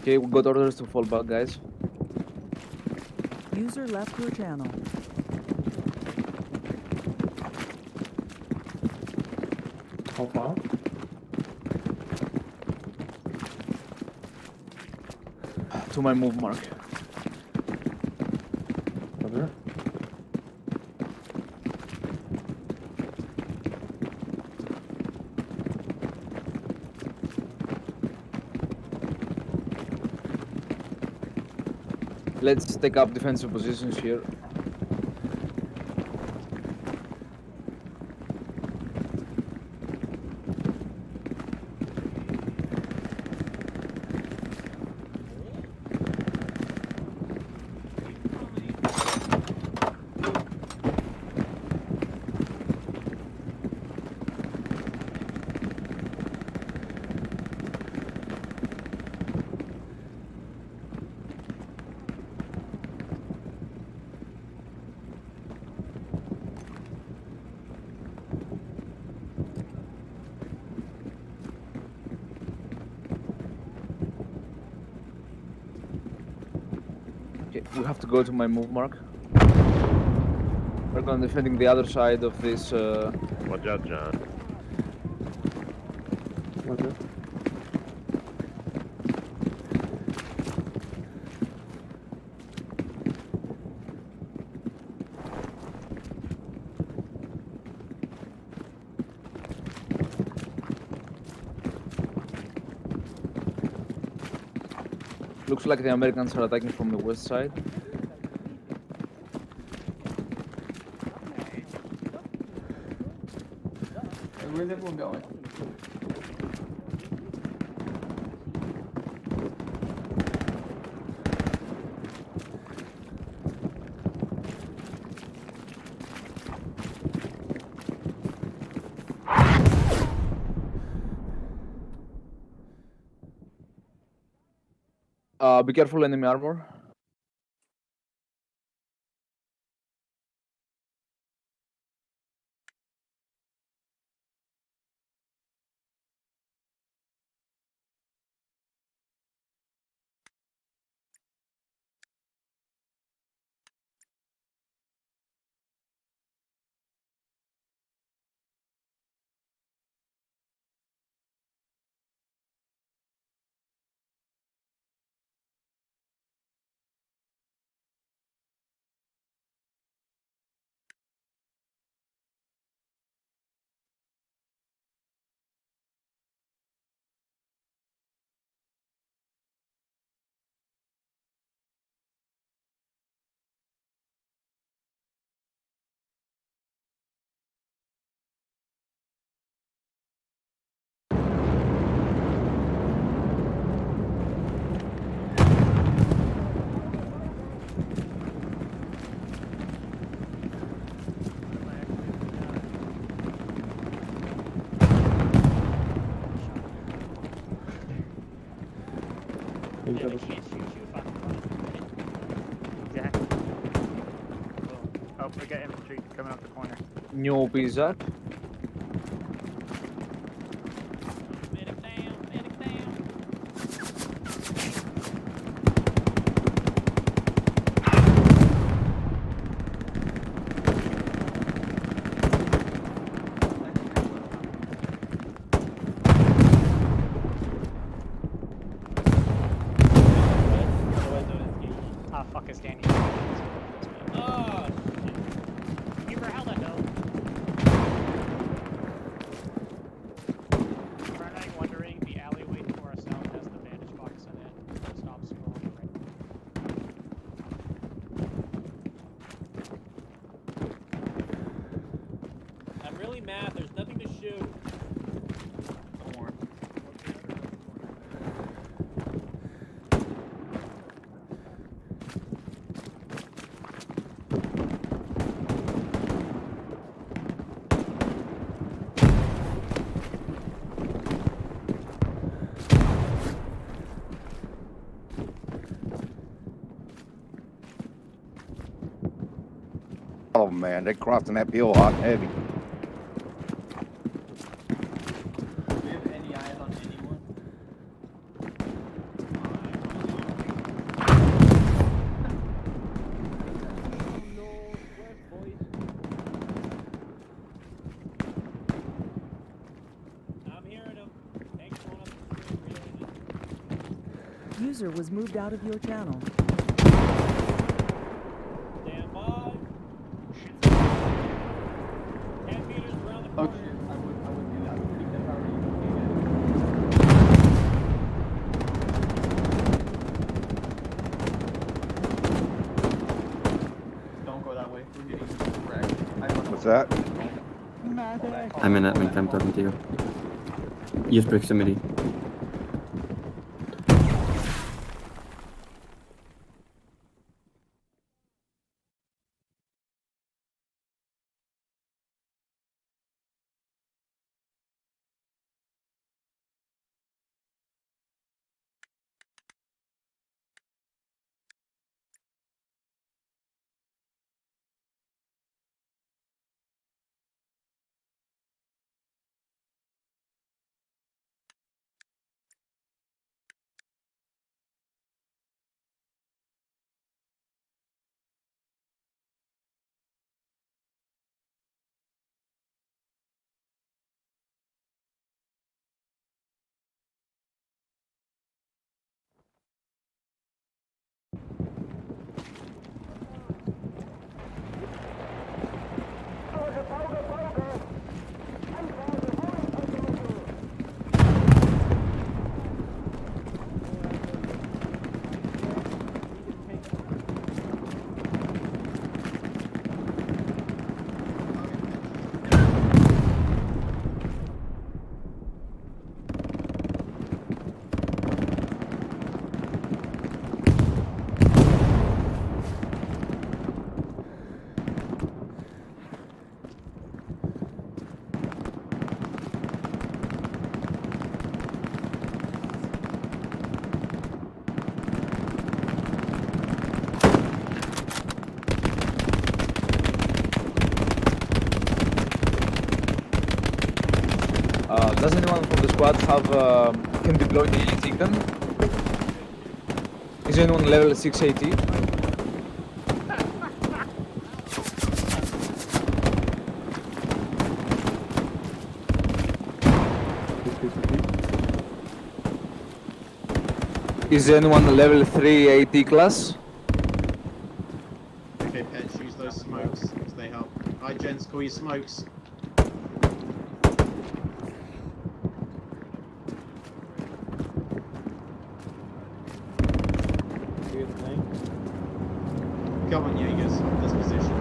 Okay, we got orders to fall back, guys. User left your channel. How far? To my move mark. Over. Let's take up defensive positions here. Okay, we have to go to my move mark. We're going defending the other side of this. Watch out, John. Okay. Looks like the Americans are attacking from the west side. Where's everyone going? Be careful, enemy armor. Yeah, each they other. can't shoot you fucking running. Exactly. Boom. Oh, we got infantry coming up the corner. Newbies up. Ah, fuck is Danny. Oh, Keeper, how the hell? Currently wondering, the alleyway to our south has the vantage box in it. Stop scrolling right. I'm really mad. There's nothing to shoot. Oh man, they're crossing that bill hot and heavy. Do we have any eyes on anyone? I'm hearing him. Thanks for going up the street. User was moved out of your channel. Stand by. 10 meters around the corner. Okay, I would do that. I think that's already located. Don't go that way. We're getting wrecked. What's that? I'm in admin camp talking to you. Use proximity. Does anyone from the squad have can deploy the AT gun? Is anyone level 6 AT? Is anyone level 3 AT class? Okay, pets, use those smokes because they help. Alright, gents, call your smokes. Come on, Jaegers, hold this position.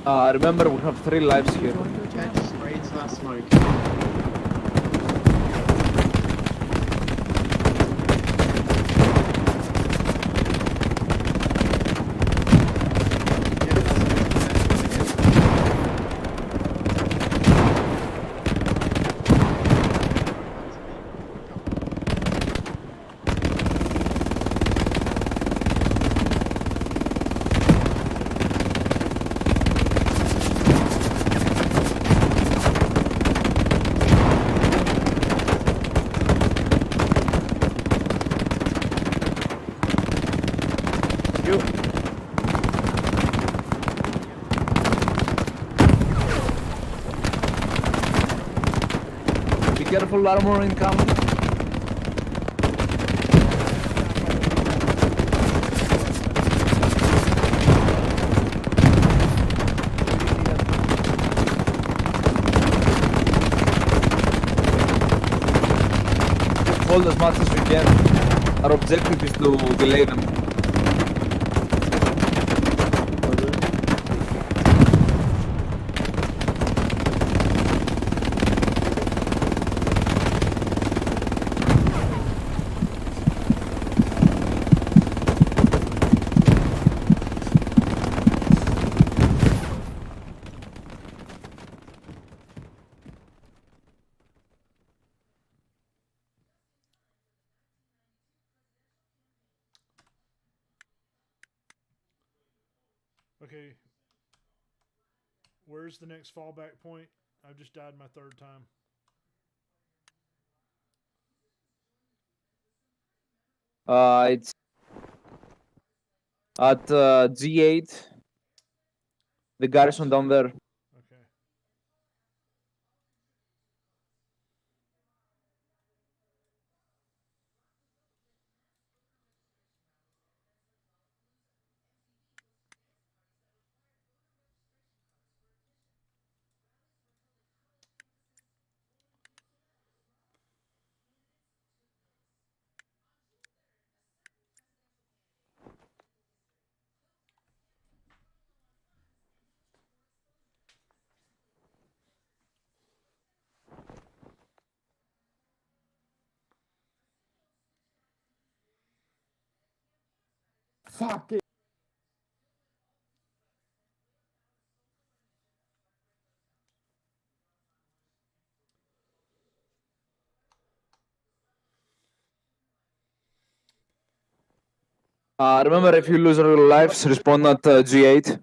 Remember, we have 3 lives here. Yeah, just straight into that smoke. Be careful, armor incoming. Hold as much as we can. Our objective is to delay them. Okay. Where's the next fallback point? I've just died my 3rd time. It's at G8. The garrison down there. Okay. Fuck it. Remember, if you lose your lives, respawn at G8.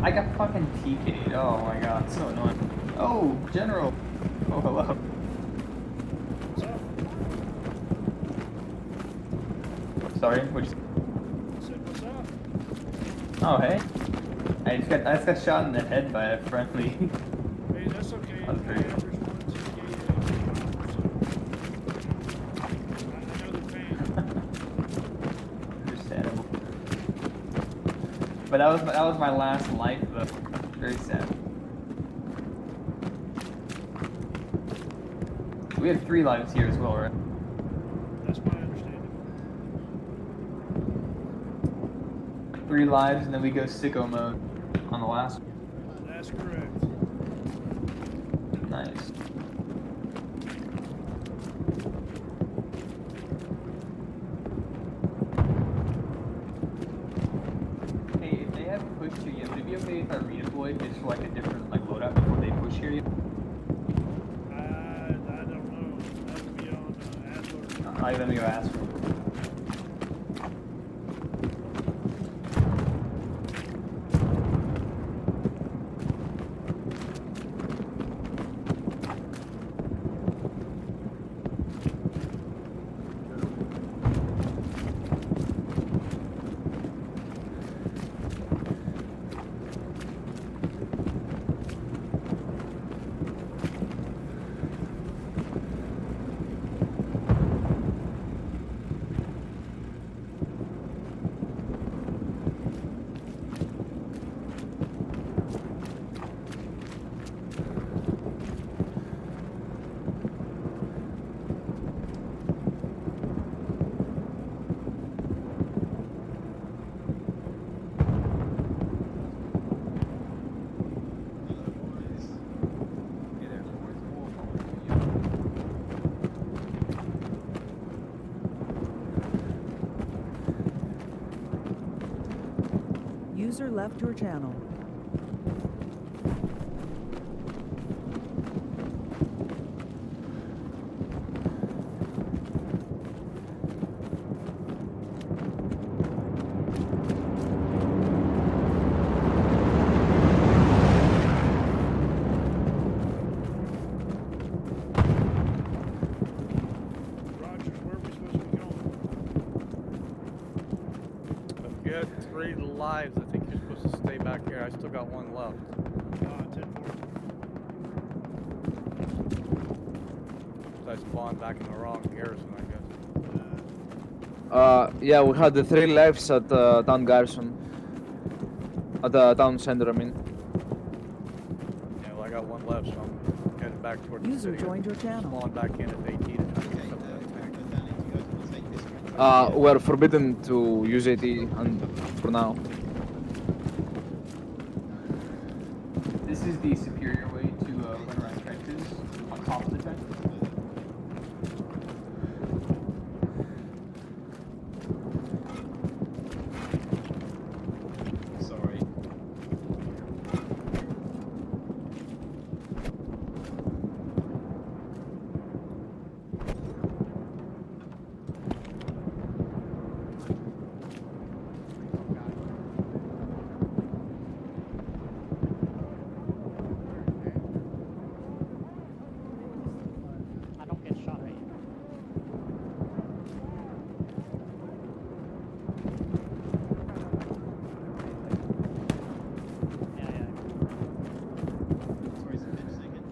I got fucking TK'd. Oh my god, so annoying. Oh, General. Oh, hello. Sorry, which? What's up? Oh, hey. I just got shot in the head by a friendly. Hey, that's okay. That was great. Understandable. But that was my last life though. Very sad. We have 3 lives here as well, right? That's my understanding. 3 lives, and then we go sicko mode on the last one. That's correct. Nice. Hey, if they haven't pushed you yet, would it be okay if I redeploy just for like a different like loadout before they push here? I don't know. That would be on Adler. Let me go ask for it. User left your channel. Rogers, where are we supposed to be going? If you had 3 lives, I think you're supposed to stay back here. I still got 1 left. 10-4. I spawned back in the wrong garrison, I guess. Yeah, we had the 3 lives at town garrison. At the town center, I mean. Yeah, well, I got 1 left, so I'm heading back toward the User city. joined your channel. Spawn back in at 18 to try to get something We're forbidden to use AT for now. This is the superior way to run around trenches on top of the trenches. Sorry. I don't get shot at you. Yeah, yeah. Sorry, just a second.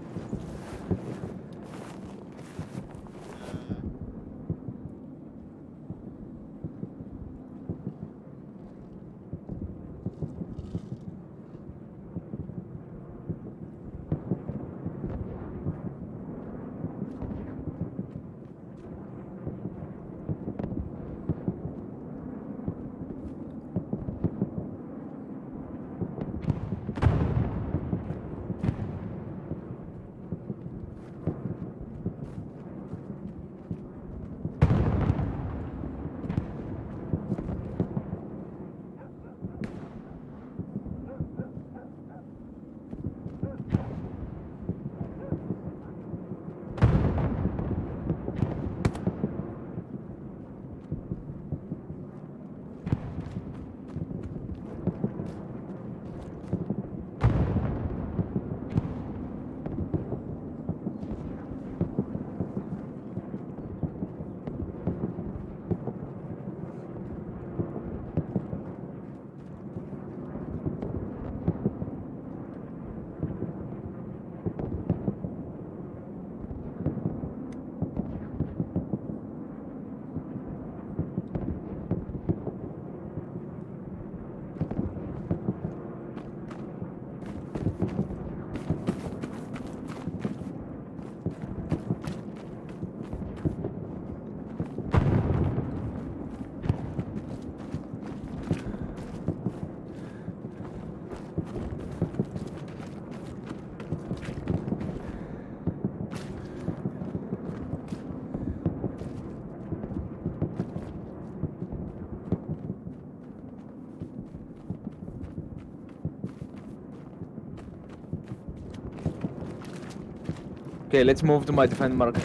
Okay, let's move to my defend mark.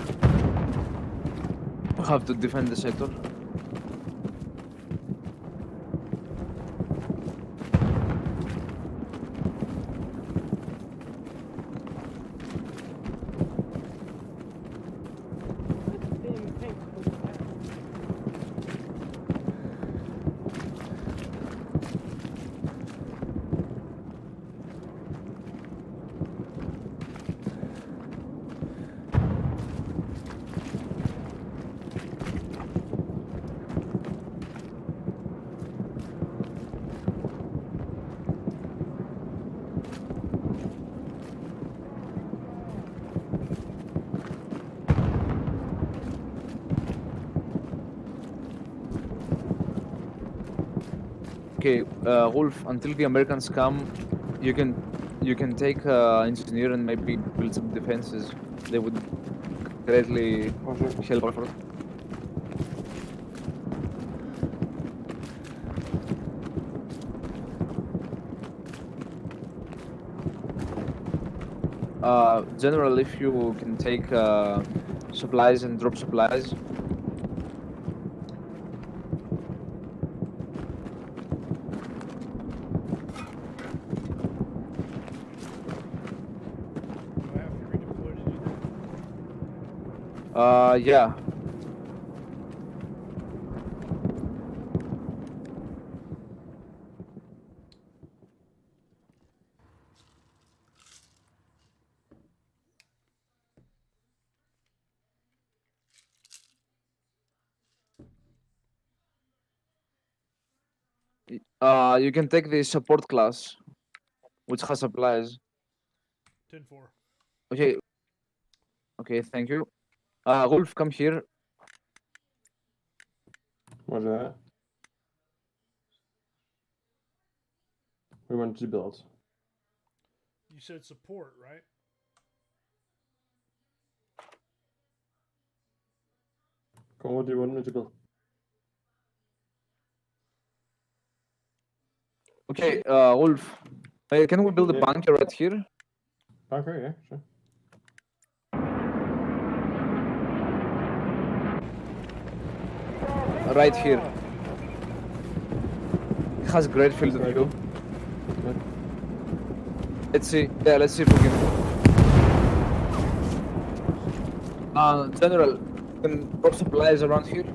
We have to defend the sector. Okay, Wolf, until the Americans come, you can take engineer and maybe build some defenses. They would greatly help effort. General, if you can take supplies and drop supplies. Yeah. You can take the support class, which has supplies. 10-4. Okay. Okay, thank you. Wolf, come here. What's that? We went to build. You said support, right? Come on, what do you want me to build? Okay, Wolf. Can we build a bunker right here? Bunker, yeah, sure. Right here. It has great field of view. Let's see. Yeah, let's see if we can. General, you can drop supplies around here.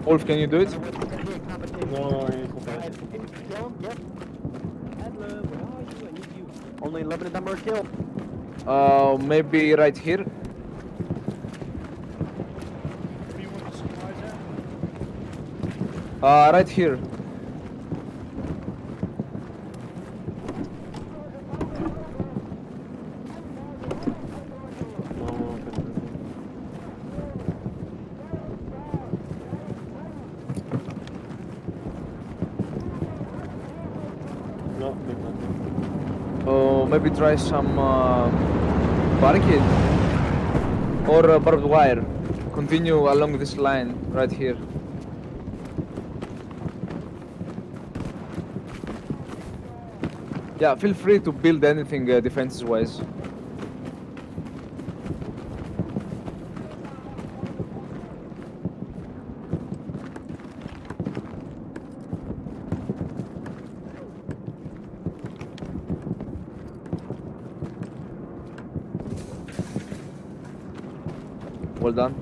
Wolf, can you do it? No, he's okay. Only limited number of kills. Maybe right here. Where do you want the supplies at? Right here. Maybe try some barricade or barbed wire. Continue along this line right here. Yeah, feel free to build anything defenses wise. Well done.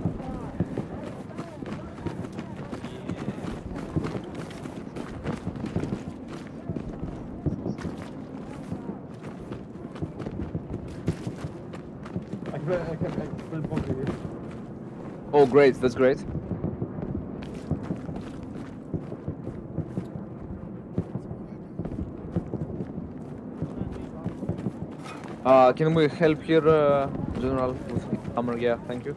I can build bunker here. Oh, great! That's great. Can we help here, General, with hammer? Yeah, thank you.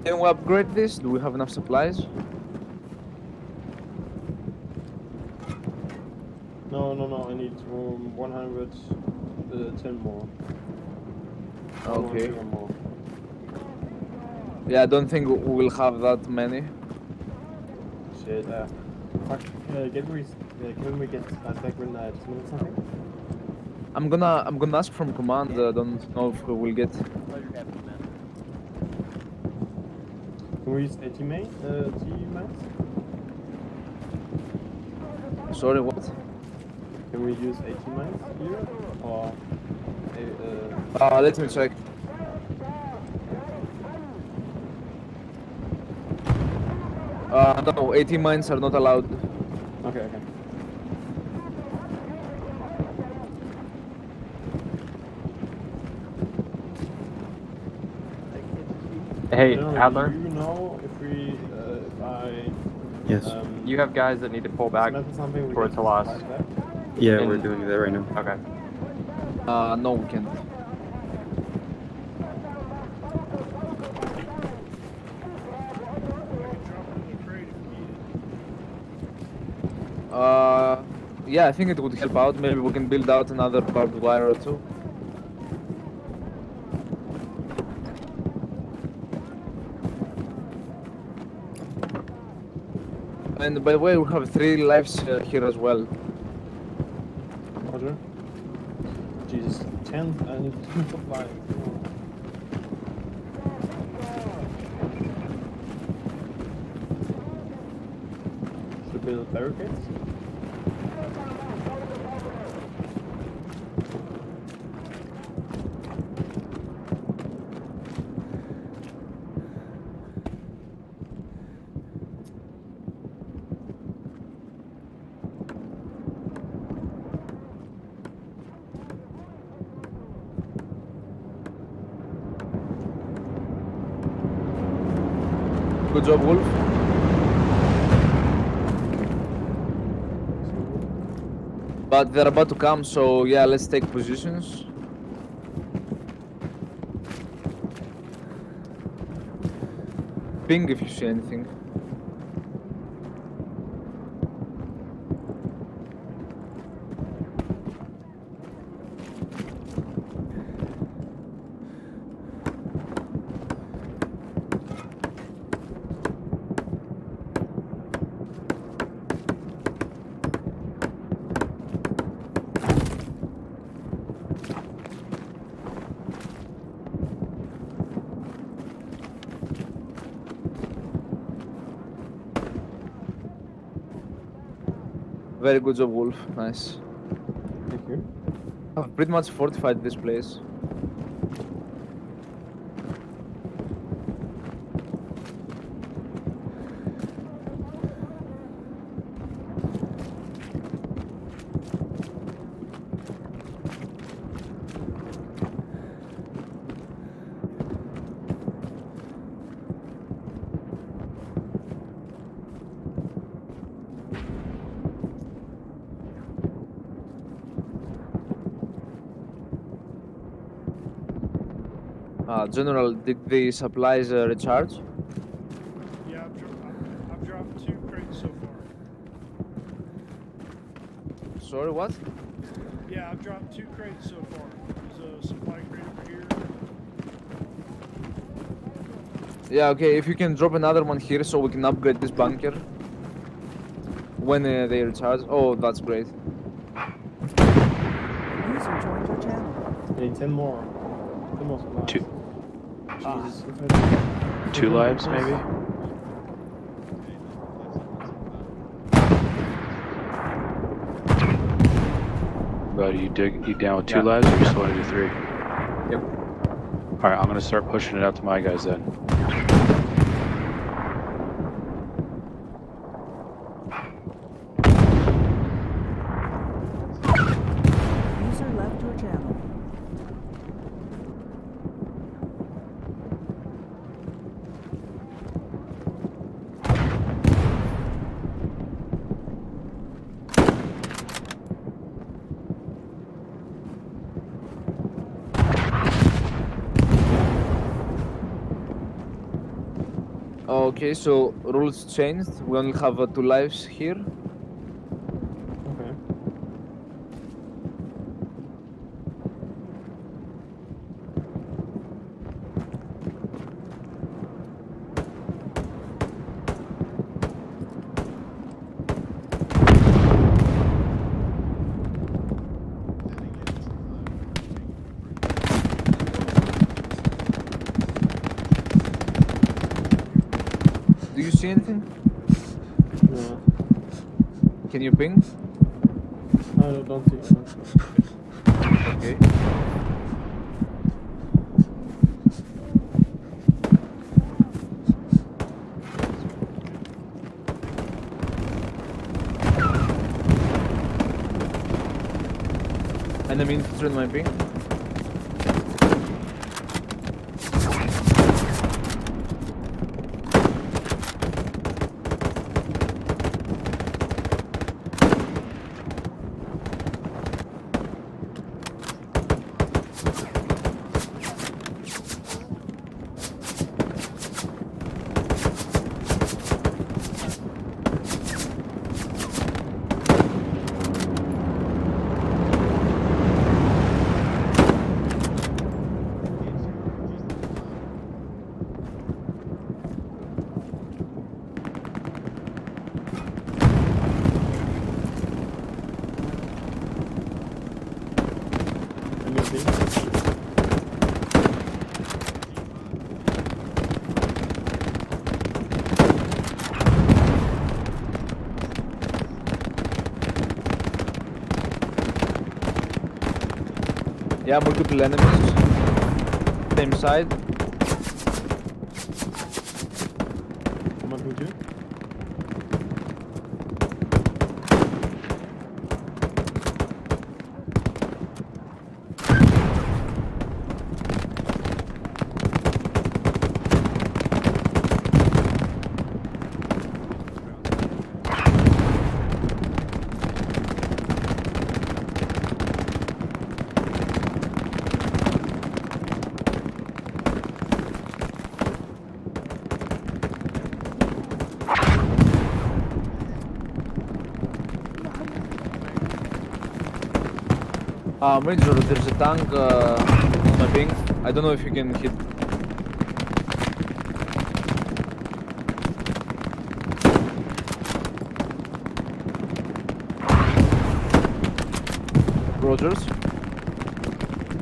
Can we upgrade this? Do we have enough supplies? No, I need 110 more. Okay. 110 more. Yeah, I don't think we will have that many. Shit, fuck, can we get attack when I just minute something? I'm gonna ask from command. I don't know if we will get. Can we use teammates? Sorry, what? Can we use teammates here? Or let me check. No, 80 mines are not allowed. Okay. Hey, General, Adler. do you know if we, Yes. You have guys that need to pull back towards Halas. Yeah, we're doing that right now. Okay. No, we can't. Yeah, I think it would help out. Maybe we can build out another barbed wire or two. And by the way, we have 3 lives here as well. Roger. Jesus, 10. I need 10 supplies. Should we build barricades? Good job, Wolf. But they're about to come, so yeah, let's take positions. Ping if you see anything. Very good job, Wolf. Nice. Thank you. I've pretty much fortified this place. General, did the supplies recharge? Yeah, I've dropped 2 crates so far. Sorry, what? Yeah, I've dropped 2 crates so far. There's a supply crate over here. Yeah, okay, if you can drop another one here so we can upgrade this bunker when they recharge. Oh, that's great. User joined your channel. I need 10 more. 10 more supplies. Jesus. 2 lives, maybe? But you down with 2 lives, or you just want to do 3? Yep. Alright, I'm gonna start pushing it out to my guys then. User left your channel. Okay, so rules changed. We only have 2 lives here. Okay. Do you see anything? No. Can you ping? I don't see it. Okay. Enemy infiltrate my ping. Yeah, multiple enemies. Same side. I'm on ping 2. Ranger, there's a tank on my ping. I don't know if you can hit. Rogers?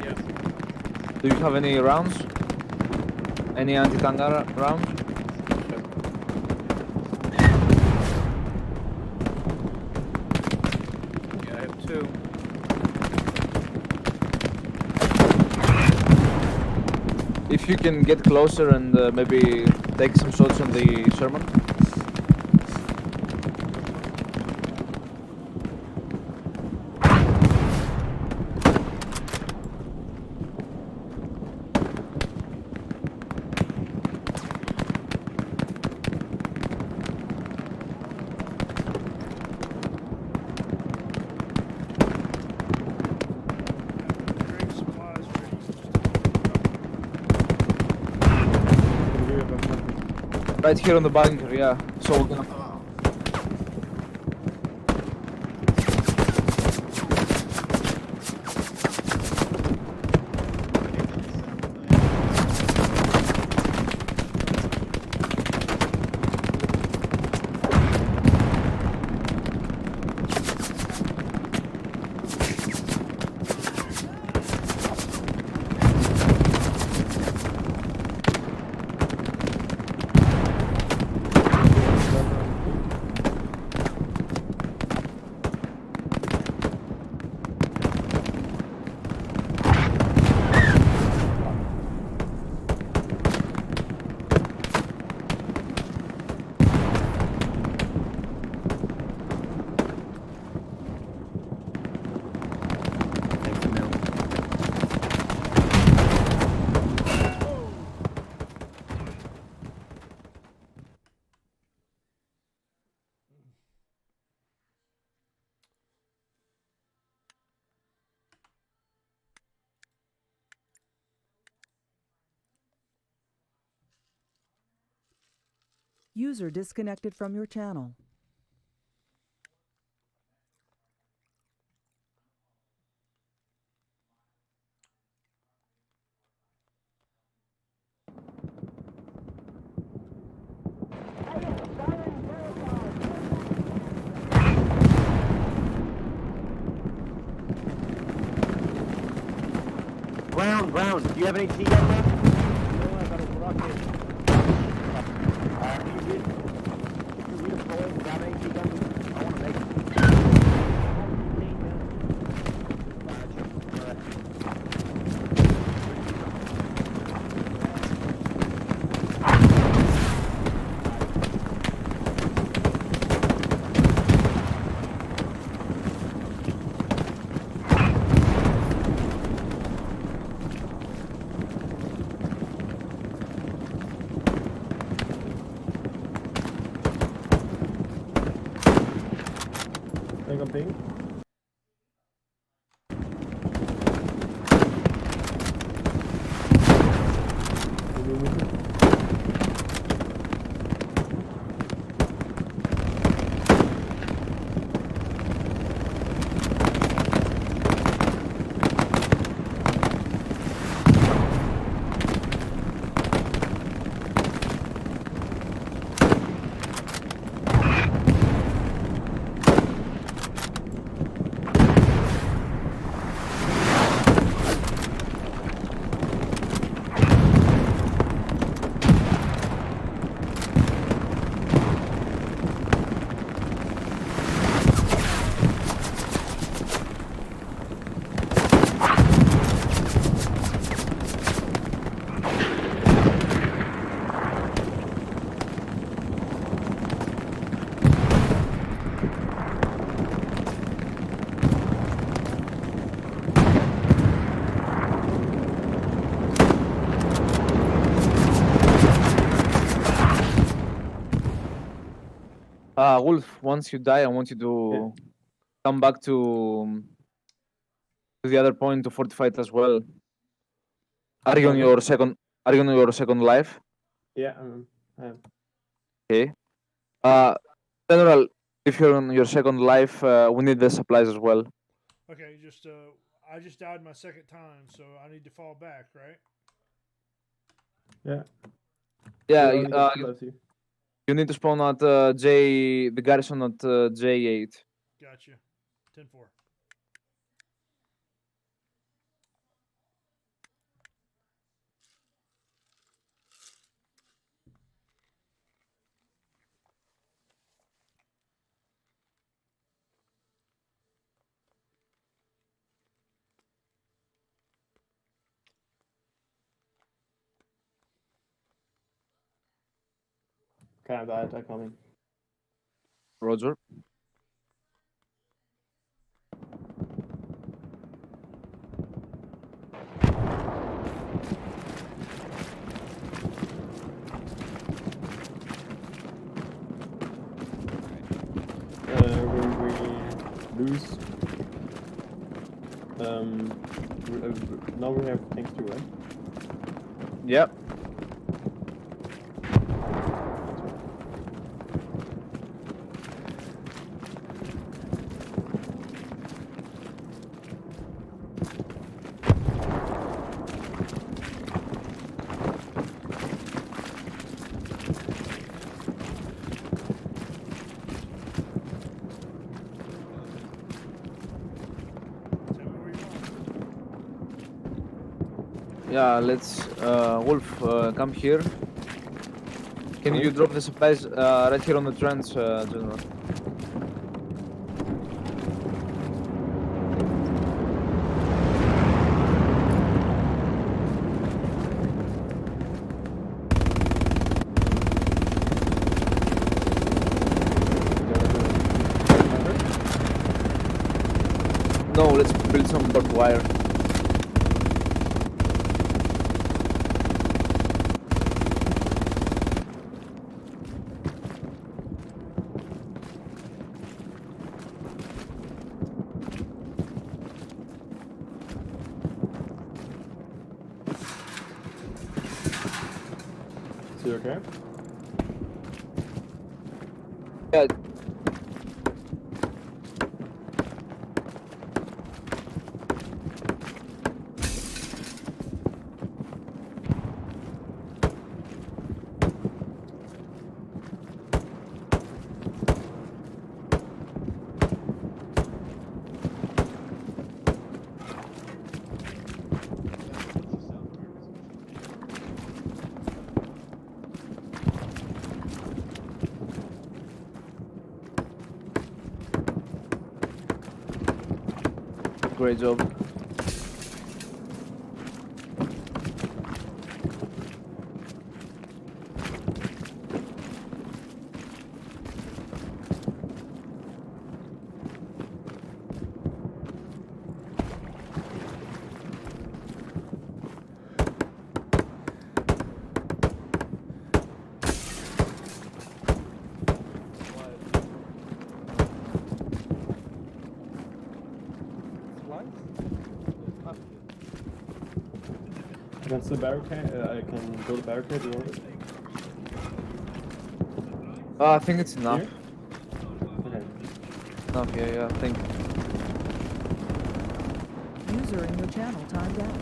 Yes. Do you have any rounds? Any anti-tank rounds? Yeah, I have 2. If you can get closer and maybe take some shots on the Sherman. Right here on the bunker, yeah. So we're gonna. User disconnected from your channel. Brown, do you have any tea gun left? No, I got a rocket. Can you redeploy? Do you have any tea guns? I want to make it. Ping. Wolf, once you die, I want you to come back to the other point to fortify it as well. Are you on your second? Are you on your second life? Yeah, I am. Okay. General, if you're on your second life, we need the supplies as well. Okay, just I just died my second time, so I need to fall back, right? Yeah. Yeah. We only get 2 left here. You need to spawn at the garrison at J8. Gotcha. 10-4. Kind of bad attack coming. Roger. When we lose, now we have tanks too, right? Yep. Yeah, let's Wolf, come here. Can you drop the supplies right here on the trench, General? No, let's build some barbed wire. Is he okay? Yeah. Great job. Against the barricade, I can build a barricade. You want it? I think it's enough. Here? Okay. Enough, yeah, thank you. User in your channel timed out.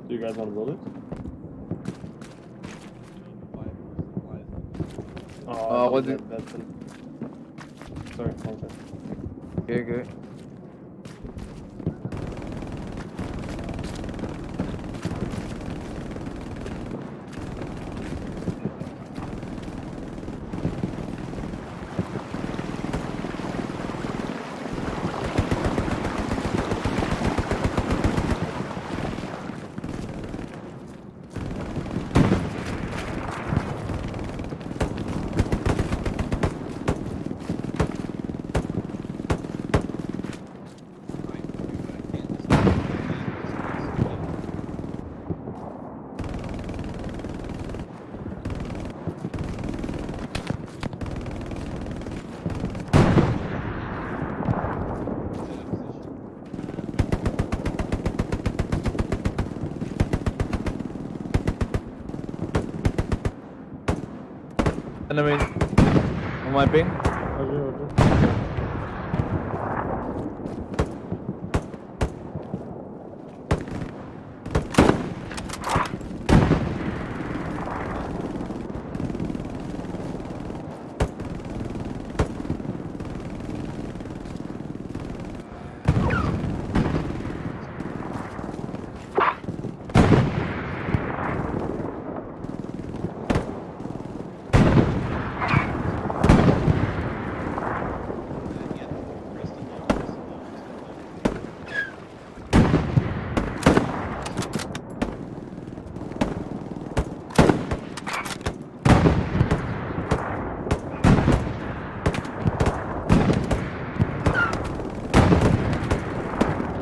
Do you guys want to build it? Oh, what that's an... Sorry, one second. Okay. Enemy on my ping.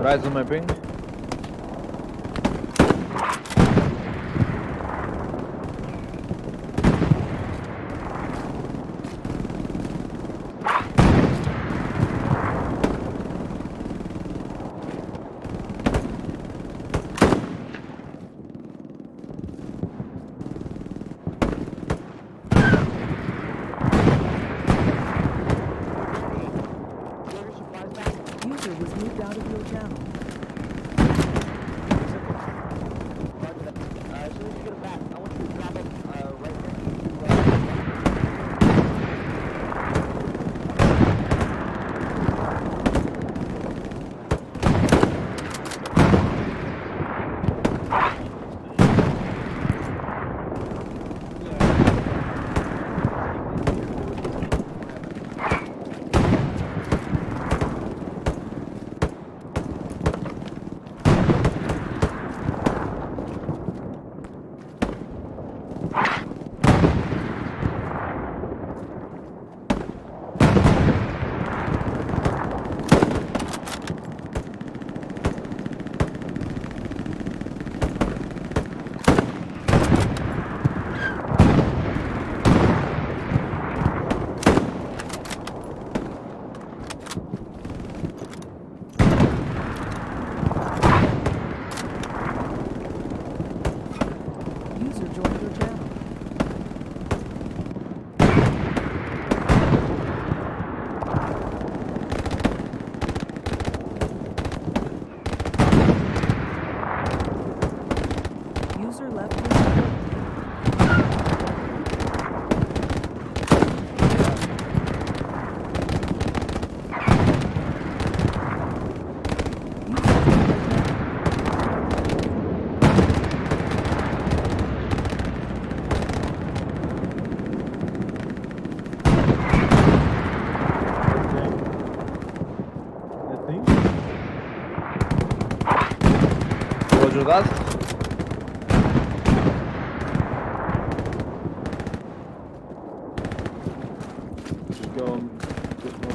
Rise on my ping. User was moved out of your channel. As soon as you get it back, I want you to drop it right next User joined your channel. User left your channel. Roger that. Just go on this one.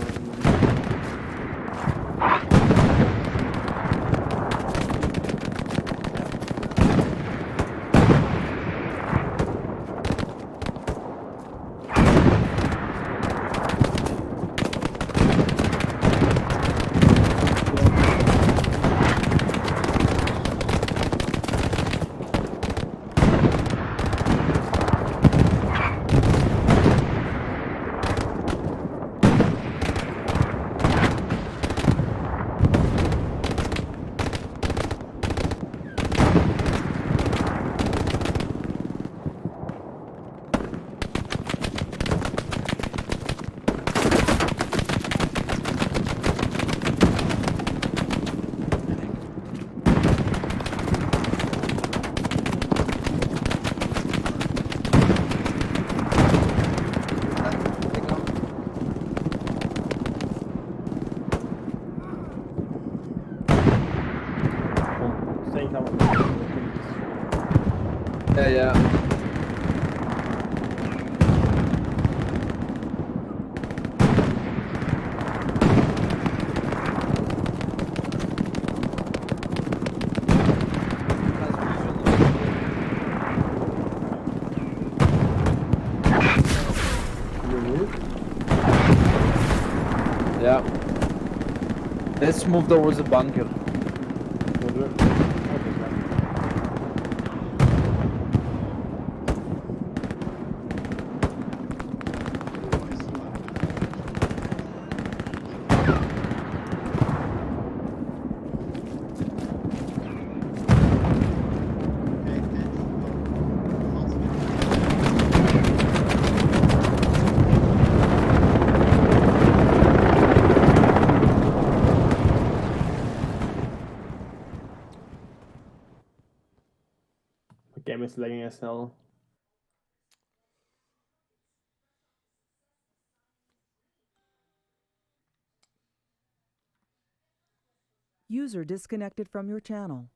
Yeah. Yeah. Let's move towards the bunker. Game is lagging as hell. User disconnected from your channel.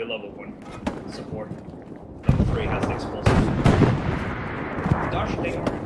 level 1 support. Level 3 has the explosives. Dodge, take it.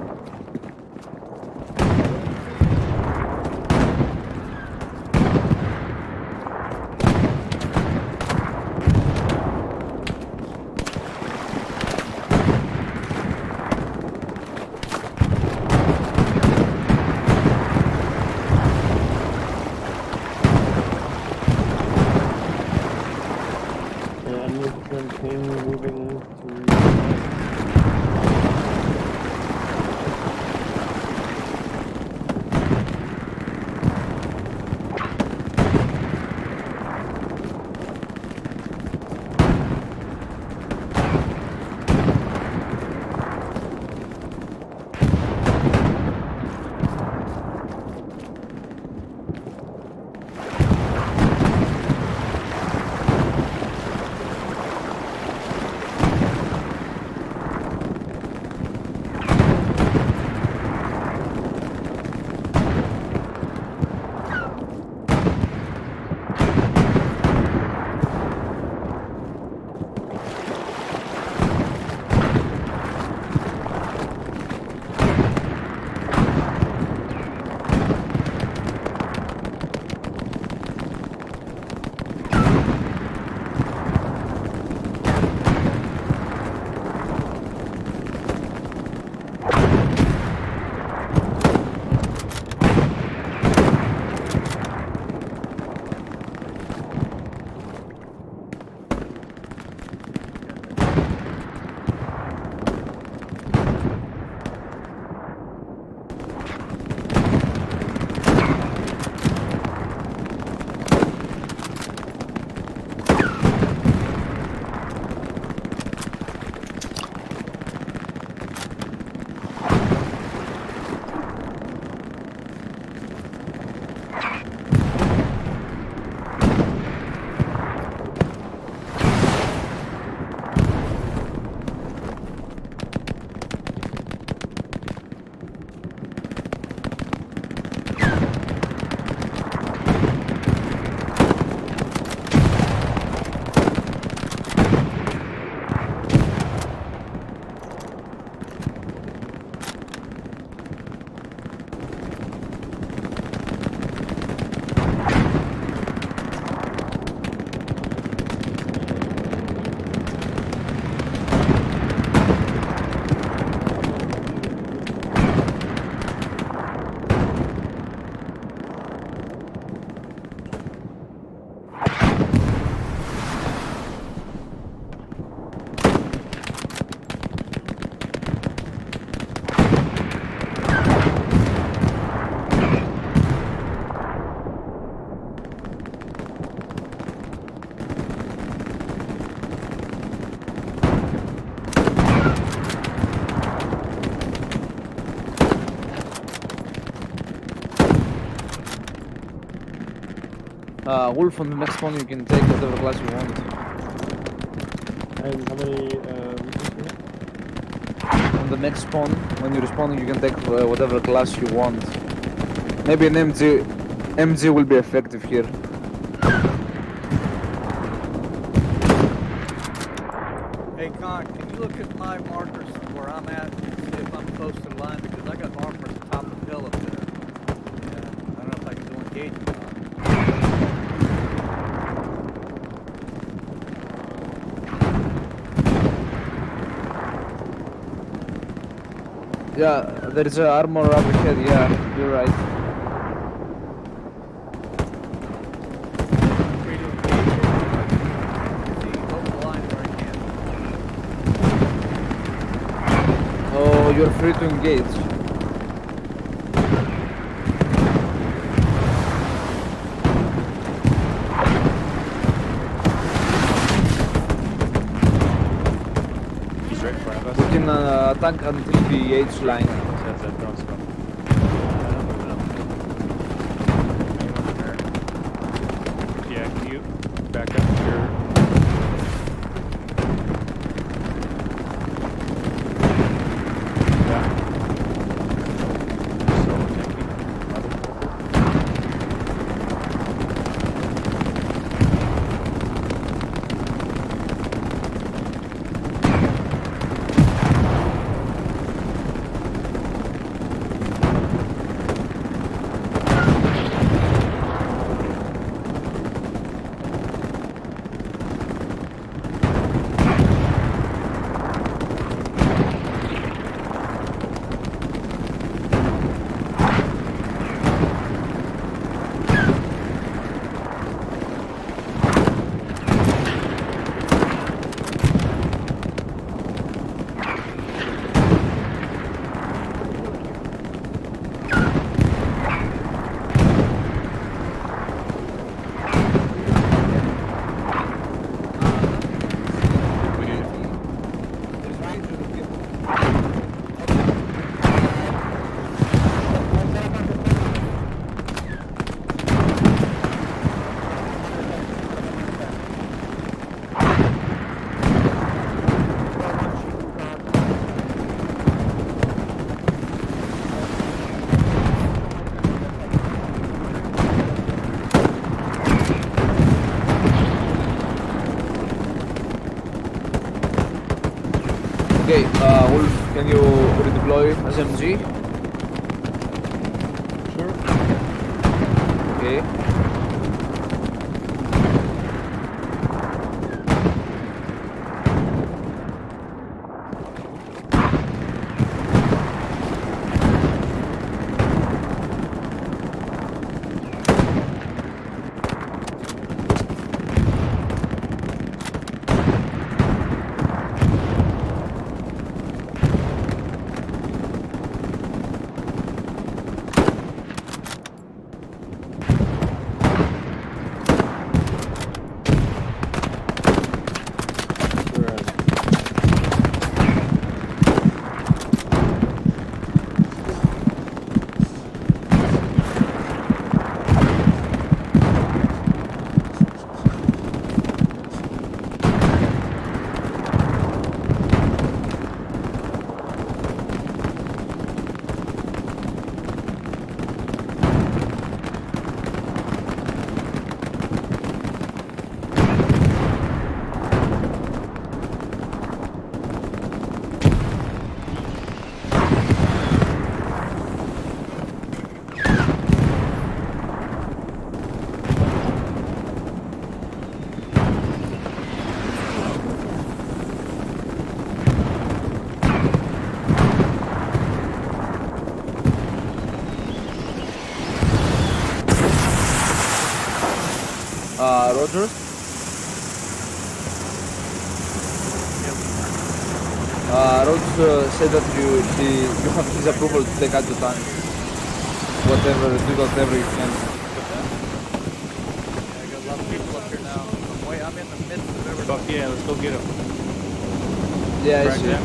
Wolf, on the next spawn you can take whatever class you want. And how many On the next spawn, when you're respawning, you can take whatever class you want. Maybe an MG. MG will be effective here. Hey, Con, can you look at my markers where I'm at and see if I'm close to the line? Because I got armor at the top of the hill up there. Yeah, I don't know if I can do engagement or not. Yeah, there is armor up ahead, yeah, you're right. Oh, you're free to engage. He's right in front of us. We can attack until the H line. Yeah, can you back up here? Okay, Wolf, can you redeploy as MG? Sure. Okay. Roger. Rhodes said that you have his approval to take out the tank. Do whatever you can. I got a lot of people up here now. I'm in the midst of everything. Fuck yeah, let's go get him. Yeah, I Crack see. that.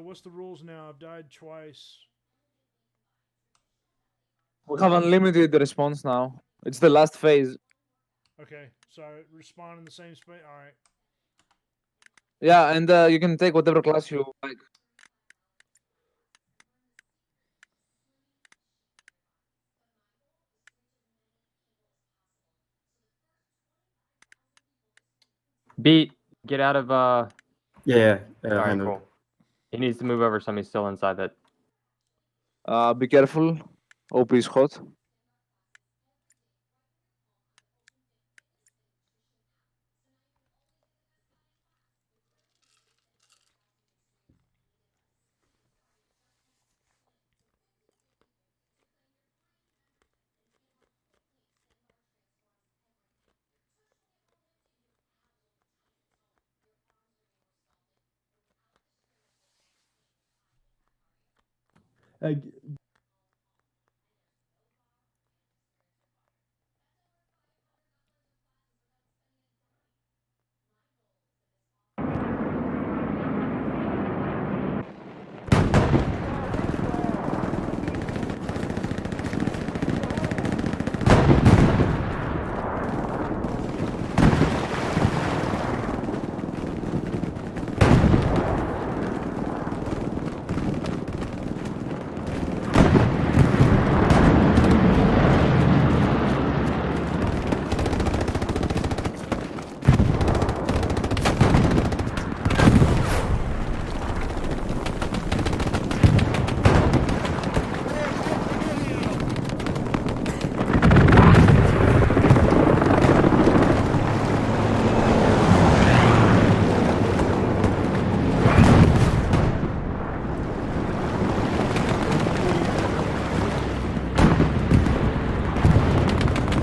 what's the rules now? I've died twice. We have unlimited response now. It's the last phase. Okay, so I respawn in the same space. All right. Yeah, and you can take whatever class you like. Beat, get out of Yeah, All right, handled. cool. He needs to move over. Somebody's still inside that. Be careful. OP is hot.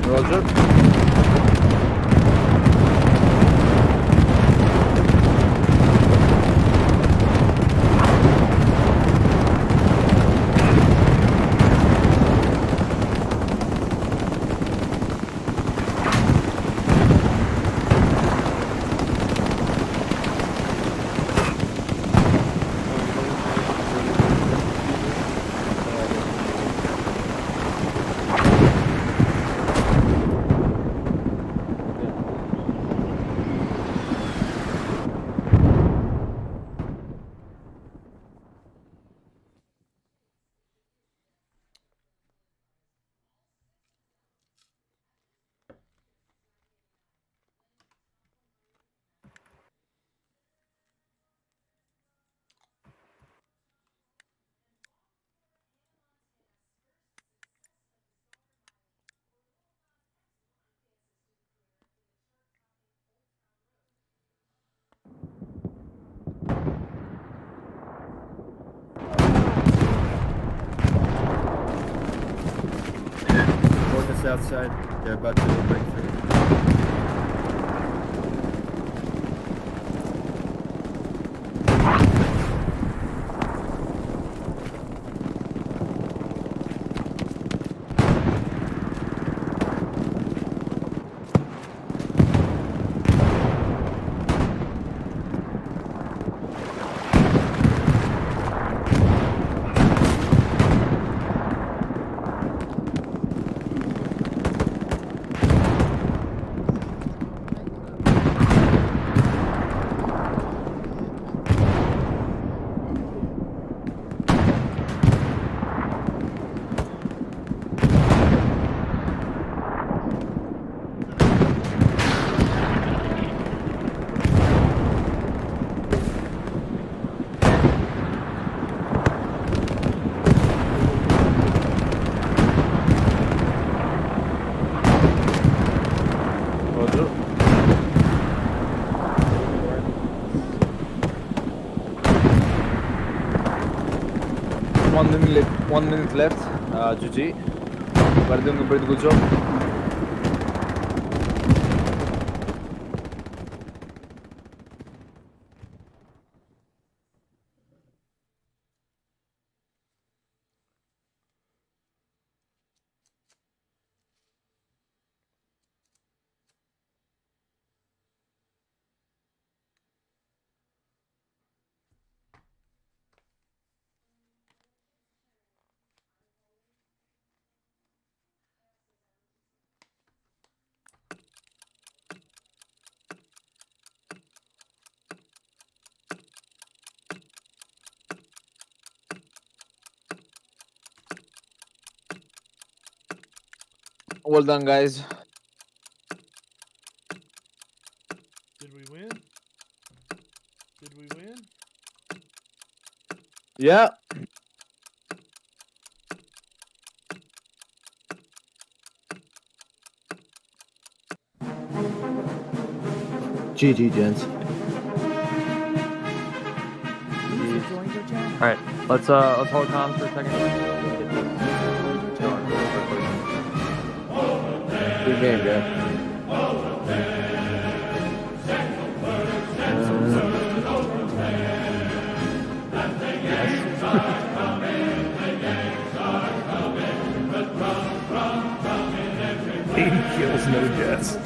Roger. Focus outside. They're about to break through. Roger. 1 minute left. GG. We're doing a pretty good job. Well done, guys. Did we win? Did we win? Yeah. GG, gents. All right, let's hold comms for a second. Good game, guys. Kills, no deaths.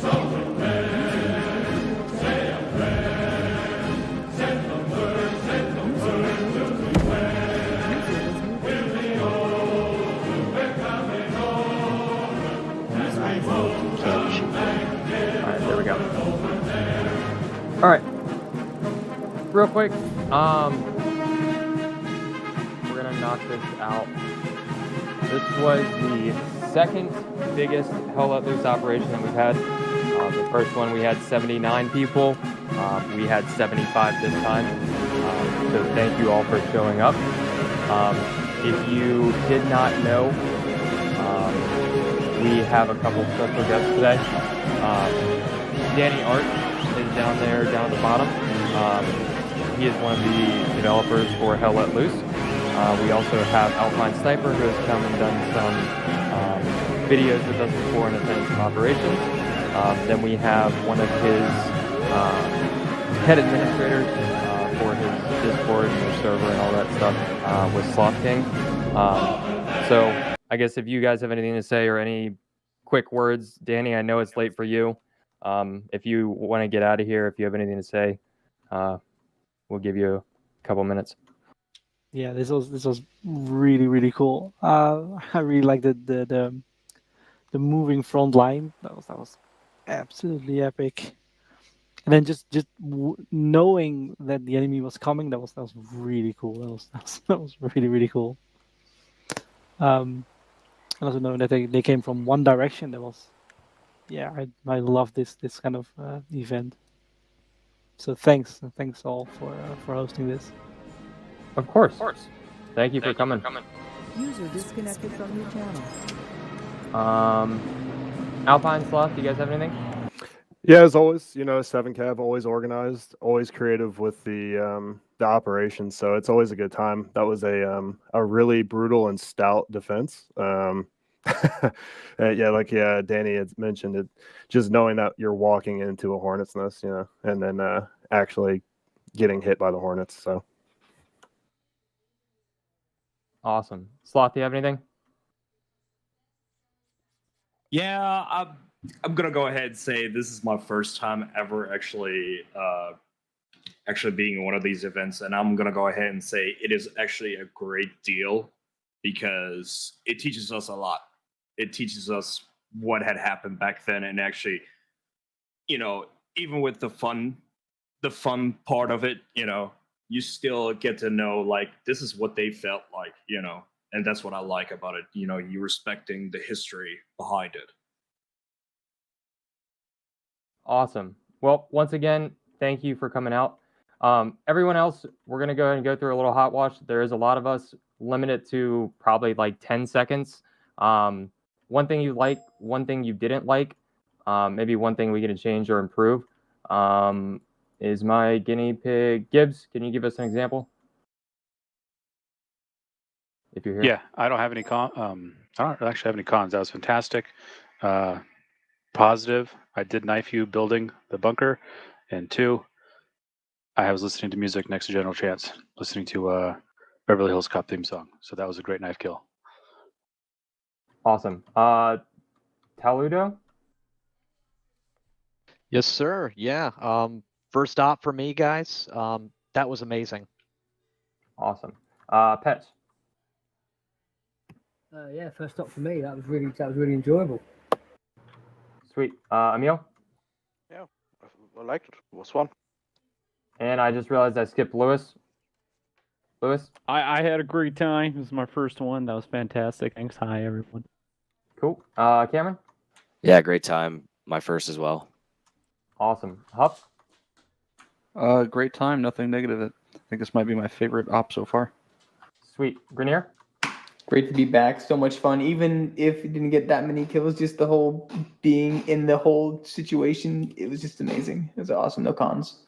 Alright, there we go. Alright. Real quick, we're gonna knock this out. This was the second biggest Hell Let Loose operation that we've had. The first one we had 79 people. We had 75 this time. So thank you all for showing up. If you did not know, we have a couple special guests today. Danny Art is down there, down at the bottom. He is one of the developers for Hell Let Loose. We also have Alpine Sniper, who has come and done some videos with us before and attended some operations. Then we have one of his head administrators for his Discord and the server and all that stuff with Sloth King. So I guess if you guys have anything to say or any quick words, Danny, I know it's late for you. If you want to get out of here, if you have anything to say, we'll give you a couple minutes. Yeah, this was really cool. I really liked the moving front line. That was absolutely epic. And then just knowing that the enemy was coming, that was really cool. That was really cool. And also knowing that they came from one direction, that was, yeah, I love this kind of event. So thanks all for hosting this. Of course. Thank you for coming. User disconnected from your channel. Alpine Sloth, do you guys have anything? Yeah, as always, 7Cav, always organized, always creative with the operations. So it's always a good time. That was a really brutal and stout defense. Yeah, Danny had mentioned it. Just knowing that you're walking into a hornet's nest, and then actually getting hit by the hornets. So awesome. Sloth, do you have anything? Yeah, I'm gonna go ahead and say this is my first time ever actually being in one of these events, and I'm gonna go ahead and say it is actually a great deal because it teaches us a lot. It teaches us what had happened back then, and actually, even with the fun part of it, you still get to know like this is what they felt like, and that's what I like about it. You respecting the history behind it. Awesome. Well, once again, thank you for coming out. Everyone else, we're going to go ahead and go through a little hot wash. There is a lot of us, limited to probably like 10 seconds. One thing you like, one thing you didn't like, maybe one thing we get to change or improve. Is my guinea pig Gibbs? Can you give us an example? If you're here. Yeah, I don't have any I don't actually have any cons. That was fantastic. Positive. I did knife you building the bunker, and 2, I was listening to music next to General Chance, listening to Beverly Hills Cop theme song. So that was a great knife kill. Awesome. Taludo? Yes, sir. Yeah. First op for me, guys. That was amazing. Awesome. Pets? Yeah, first stop for me. That was really enjoyable. Sweet. Emil? Yeah, I liked it. It was fun. And I just realized I skipped Lewis. Lewis? I had a great time. It was my first one. That was fantastic. Thanks. Hi, everyone. Cool. Cameron? Yeah, great time. My first as well. Awesome. Huff? Great time. Nothing negative. I think this might be my favorite op so far. Sweet. Grenier? Great to be back. So much fun. Even if you didn't get that many kills, just the whole being in the whole situation, it was just amazing. It was awesome. No cons.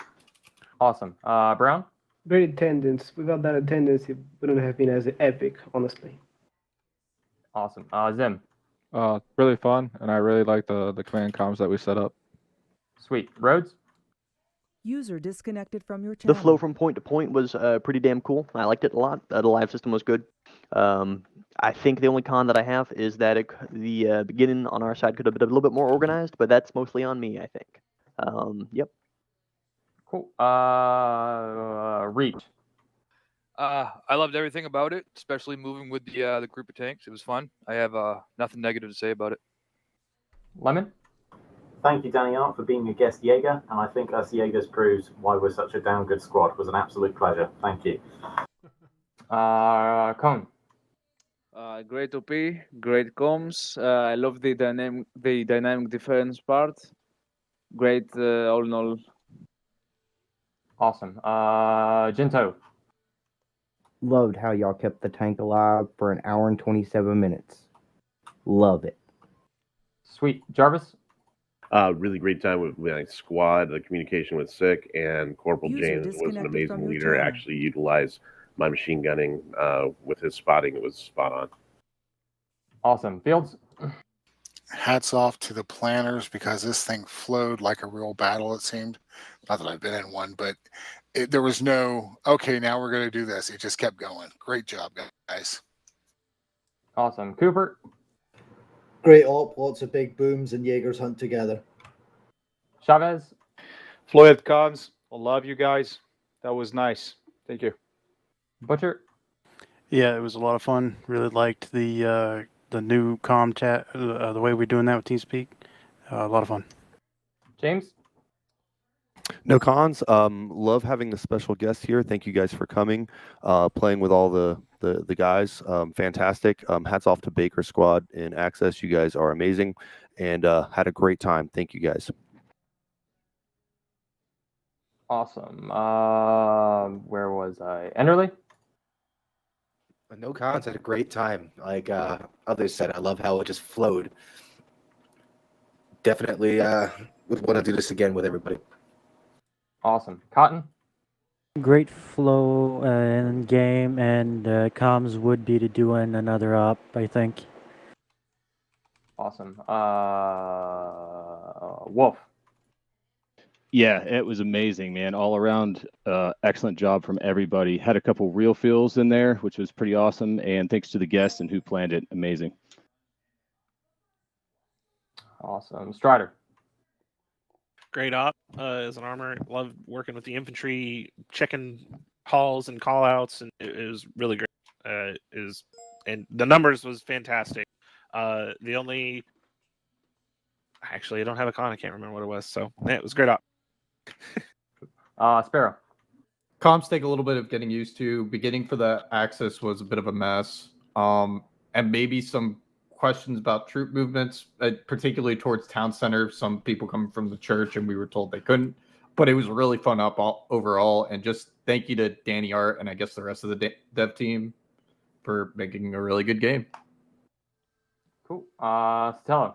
Awesome. Brown? Great attendance. Without that attendance, it wouldn't have been as epic, honestly. Awesome. Zim? Really fun, and I really like the command comms that we set up. Sweet. Rhodes? User disconnected from your The channel. flow from point to point was pretty damn cool. I liked it a lot. The live system was good. I think the only con that I have is that the beginning on our side could have been a little bit more organized, but that's mostly on me, I think. Yep. Cool. Reach. I loved everything about it, especially moving with the group of tanks. It was fun. I have nothing negative to say about it. Lemon? Thank you, Danny Art, for being a guest Jaeger, and I think us Jaegers proves why we're such a damn good squad. It was an absolute pleasure. Thank you. Cone. Great OP, great comms. I love the dynamic defense part. Great all in all. Awesome. Jinto. Loved how y'all kept the tank alive for an hour and 27 minutes. Love it. Sweet. Jarvis? Really great time with my squad. The communication was sick, and Corporal James was an amazing leader. Actually utilized my machine gunning with his spotting. It was spot on. Awesome. Fields? Hats off to the planners because this thing flowed like a real battle, it seemed. Not that I've been in one, but there was no, okay, now we're going to do this. It just kept going. Great job, guys. Awesome. Cooper? Great op, lots of big booms and Jaegers hunt together. Chavez? Floyd comms. I love you guys. That was nice. Thank you. Butcher? Yeah, it was a lot of fun. Really liked the new comm chat, the way we're doing that with TeamSpeak. A lot of fun. James? No cons. Love having the special guest here. Thank you guys for coming. Playing with all the guys. Fantastic. Hats off to Baker Squad and Access. You guys are amazing, and had a great time. Thank you guys. Awesome. Where was I? Enderly? No cons. Had a great time. Like others said, I love how it just flowed. Definitely would want to do this again with everybody. Awesome. Cotton? Great flow in game, and comms would be to doing another op, I think. Awesome. Wolf? Yeah, it was amazing, man. All around, excellent job from everybody. Had a couple real feels in there, which was pretty awesome. And thanks to the guests and who planned it. Amazing. Awesome. Strider? Great op as an armor. Love working with the infantry, checking calls and call outs, and it was really great. And the numbers was fantastic. The only actually I don't have a con, I can't remember what it was. So yeah, it was a great op. Sparrow. Comms take a little bit of getting used to. Beginning for the Axis was a bit of a mess. And maybe some questions about troop movements, particularly towards town center. Some people coming from the church, and we were told they couldn't. But it was a really fun up overall. And just thank you to Danny Art and I guess the rest of the dev team for making a really good game. Cool. Stella.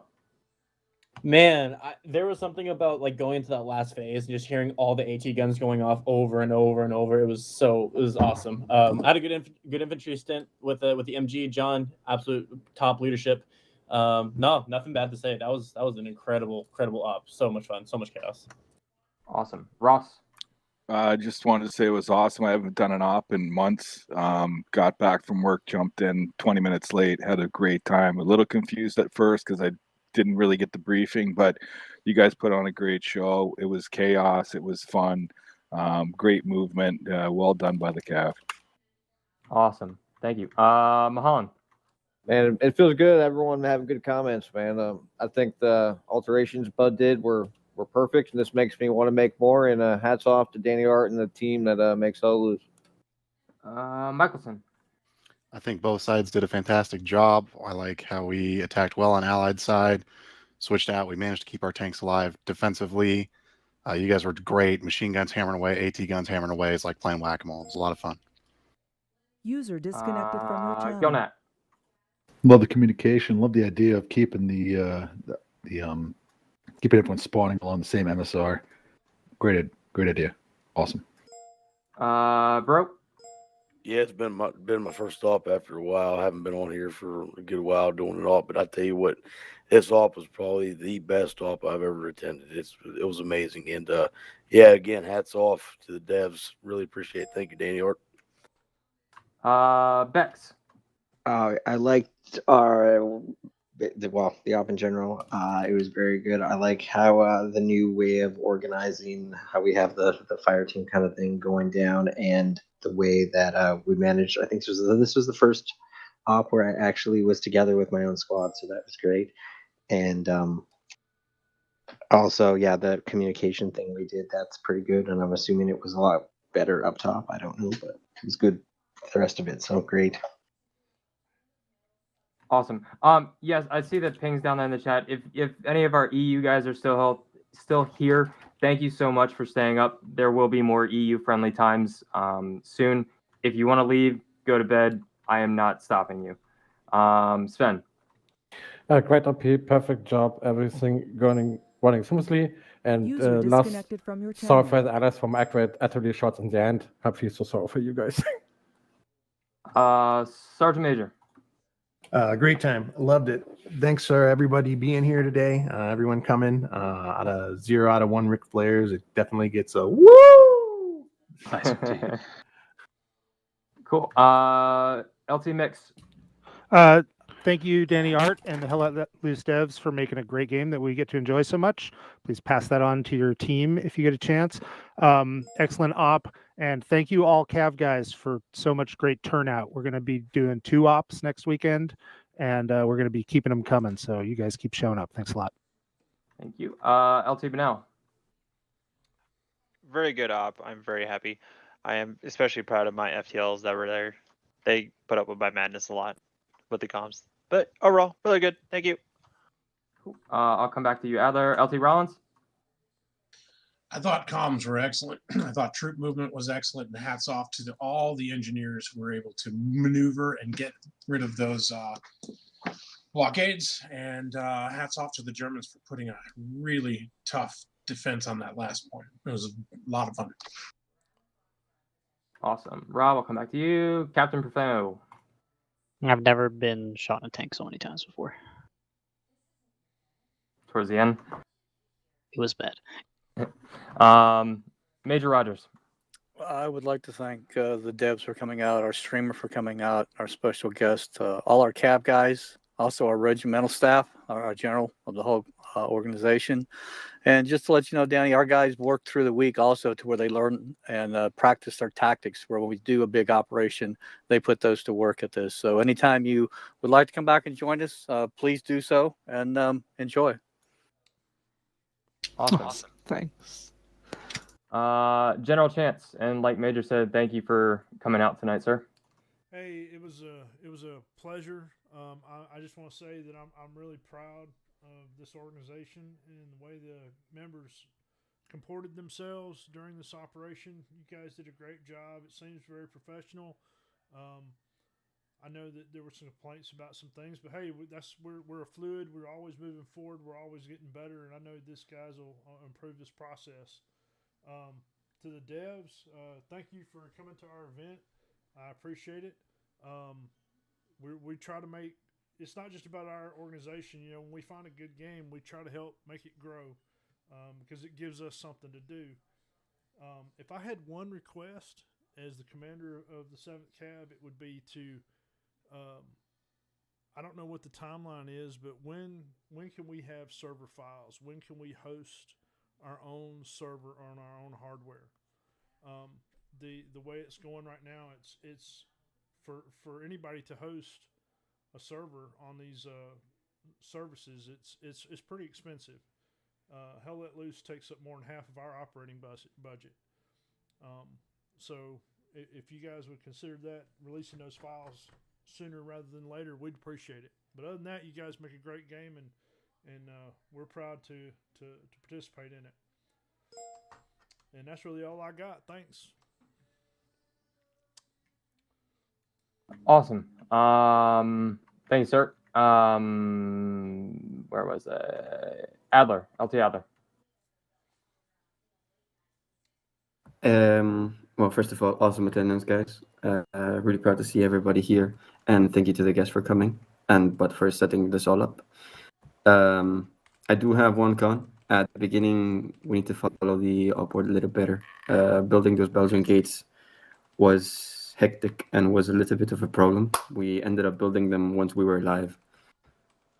Man, there was something about like going into that last phase and just hearing all the AT guns going off over and over and over. It was awesome. I had a good infantry stint with the MG. John, absolute top leadership. No, nothing bad to say. That was an incredible op. So much fun, so much chaos. Awesome. Ross. I just wanted to say it was awesome. I haven't done an op in months. Got back from work, jumped in 20 minutes late, had a great time. A little confused at first because I didn't really get the briefing, but you guys put on a great show. It was chaos. It was fun. Great movement. Well done by the CAF. Awesome. Thank you. Mahan. Man, it feels good. Everyone having good comments, man. I think the alterations Bud did were perfect, and this makes me want to make more. And hats off to Danny Art and the team that makes all lose. Michelson. I think both sides did a fantastic job. I like how we attacked well on Allied side, switched out. We managed to keep our tanks alive defensively. You guys were great. Machine guns hammering away, AT guns hammering away. It's like playing whack-a-mole. It was a lot of fun. User disconnected from your channel. Go Nat. Love the communication. Love the idea of keeping keeping everyone spawning along the same MSR. Great idea. Awesome. Bro. Yeah, it's been my first op after a while. I haven't been on here for a good while doing an op, but I tell you what, this op was probably the best op I've ever attended. It was amazing, and yeah, again, hats off to the devs. Really appreciate it. Thank you, Danny Art. Bex. I liked our the op in general. It was very good. I like how the new way of organizing, how we have the fire team kind of thing going down, and the way that we managed. I think this was the first op where I actually was together with my own squad, so that was great. And also, yeah, the communication thing we did, that's pretty good. And I'm assuming it was a lot better up top. I don't know, but it was good. The rest of it, so great. Awesome. Yes, I see the pings down there in the chat. If any of our EU guys are still here, thank you so much for staying up. There will be more EU friendly times soon. If you want to leave, go to bed. I am not stopping you. Sven. Great OP, perfect job. Everything running smoothly. And User last, disconnected from your sorry channel. for the others from accurate utterly shots in the end. I feel so sorry for you guys. Sergeant Major. Great time. Loved it. Thanks for everybody being here today. Everyone coming. Out of 0 out of 1 Ric Flairs, it definitely gets a woo. Nice. Cool. LT Mix. Thank you, Danny Art and the Hell Let Loose devs for making a great game that we get to enjoy so much. Please pass that on to your team if you get a chance. Excellent op. And thank you all Cav guys for so much great turnout. We're going to be doing 2 ops next weekend, and we're going to be keeping them coming. So you guys keep showing up. Thanks a lot. Thank you. LT Benel. Very good op. I'm very happy. I am especially proud of my FTLs that were there. They put up with my madness a lot with the comms. But overall, really good. Thank you. Cool. I'll come back to you, Adler. LT Rollins. I thought comms were excellent. I thought troop movement was excellent, and hats off to all the engineers who were able to maneuver and get rid of those blockades. And hats off to the Germans for putting a really tough defense on that last point. It was a lot of fun. Awesome. Rob, I'll come back to you. Captain Profano. I've never been shot in a tank so many times before. Towards the end? It was bad. Major Rogers. I would like to thank the devs for coming out, our streamer for coming out, our special guest, all our cab guys, also our regimental staff, our general of the whole organization. And just to let you know, Danny, our guys work through the week also to where they learn and practice their tactics. Where when we do a big operation, they put those to work at this. So anytime you would like to come back and join us, please do so and enjoy. Awesome. Thanks. General Chance, and like Major said, thank you for coming out tonight, sir. Hey, it was a pleasure. I just want to say that I'm really proud of this organization and the way the members comported themselves during this operation. You guys did a great job. It seems very professional. I know that there were some complaints about some things, but hey, we're a fluid. We're always moving forward. We're always getting better, and I know these guys will improve this process. To the devs, thank you for coming to our event. I appreciate it. We try to make, it's not just about our organization. You know, when we find a good game, we try to help make it grow because it gives us something to do. If I had one request as the commander of the 7th Cab, it would be to, I don't know what the timeline is, but when can we have server files? When can we host our own server on our own hardware? The way it's going right now, it's for anybody to host a server on these services, it's pretty expensive. Hell Let Loose takes up more than half of our operating budget. So if you guys would consider that, releasing those files sooner rather than later, we'd appreciate it. But other than that, you guys make a great game, and we're proud to participate in it. And that's really all I got. Thanks. Awesome. Thanks, sir. Where was Adler? LT Adler. Well, first of all, awesome attendance, guys. Really proud to see everybody here, and thank you to the guests for coming but for setting this all up. I do have one con. At the beginning, we need to follow the upward a little better. Building those Belgian gates was hectic and was a little bit of a problem. We ended up building them once we were live.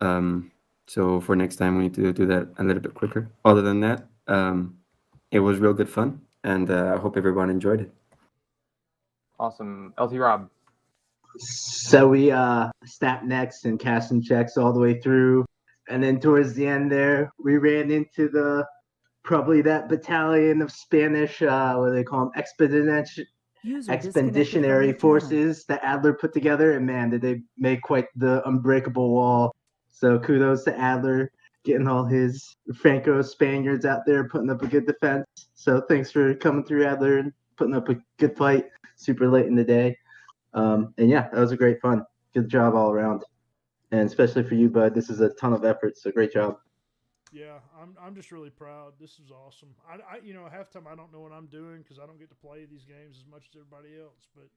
So for next time, we need to do that a little bit quicker. Other than that, it was real good fun, and I hope everyone enjoyed it. Awesome. LT Rob. So we snapped necks and casting checks all the way through, and then towards the end there, we ran into probably that battalion of Spanish, what do they call them, expeditionary forces that Adler put together, and man, did they make quite the unbreakable wall. So kudos to Adler getting all his Franco Spaniards out there, putting up a good defense. So thanks for coming through, Adler, and putting up a good fight super late in the day. And yeah, that was a great fun. Good job all around. And especially for you, Bud, this is a ton of effort, so great job. Yeah, I'm just really proud. This is awesome. I halftime I don't know what I'm doing because I don't get to play these games as much as everybody else, but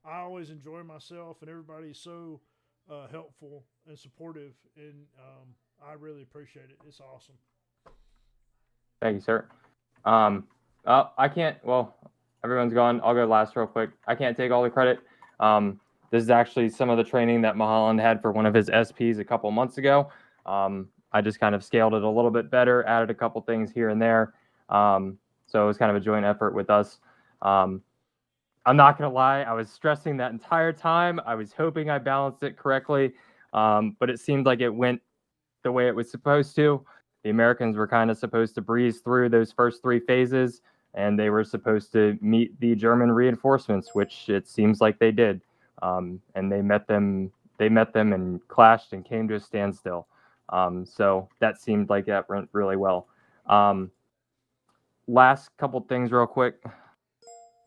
I always enjoy myself, and everybody's so helpful and supportive, and I really appreciate it. It's awesome. Thank you, sir. I can't. Well, everyone's gone. I'll go last real quick. I can't take all the credit. This is actually some of the training that Mulholland had for one of his SPs a couple months ago. I just kind of scaled it a little bit better, added a couple things here and there. So it was kind of a joint effort with us. I'm not going to lie, I was stressing that entire time. I was hoping I balanced it correctly, but it seemed like it went the way it was supposed to. The Americans were kind of supposed to breeze through those first 3 phases, and they were supposed to meet the German reinforcements, which it seems like they did. And they met them and clashed and came to a standstill. So that seemed like that went really well. Last couple things real quick.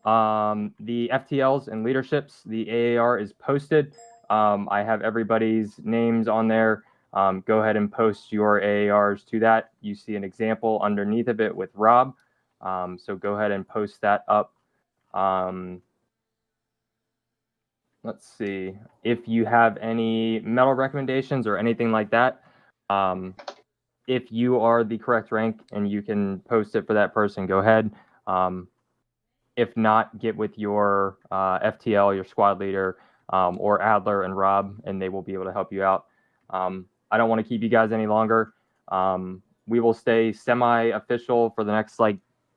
The FTLs and leaderships, the AAR is posted. I have everybody's names on there. Go ahead and post your AARs to that. You see an example underneath of it with Rob. So go ahead and post that up. Let's see. If you have any medal recommendations or anything like that, if you are the correct rank and you can post it for that person, go ahead. If not, get with your FTL, your squad leader, or Adler and Rob, and they will be able to help you out. I don't want to keep you guys any longer. We will stay semi-official for the next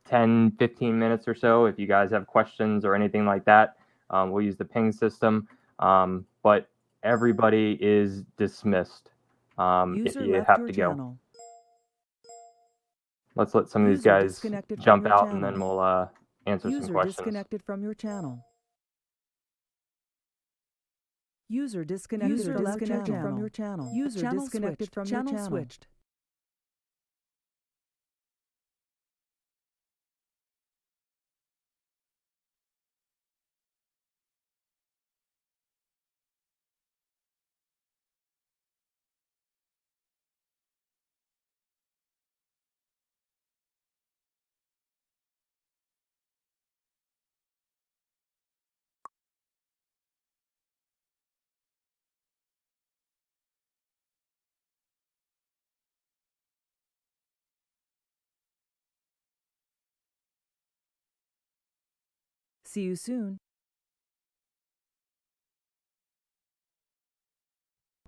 10, 15 minutes or so. If you guys have questions or anything like that, we'll use the ping system. But everybody is dismissed if you have to go. Let's let some of these guys jump out, and then we'll answer some questions. Disconnected from your channel. User disconnected from your channel. User disconnected from your channel. Switched. See you soon.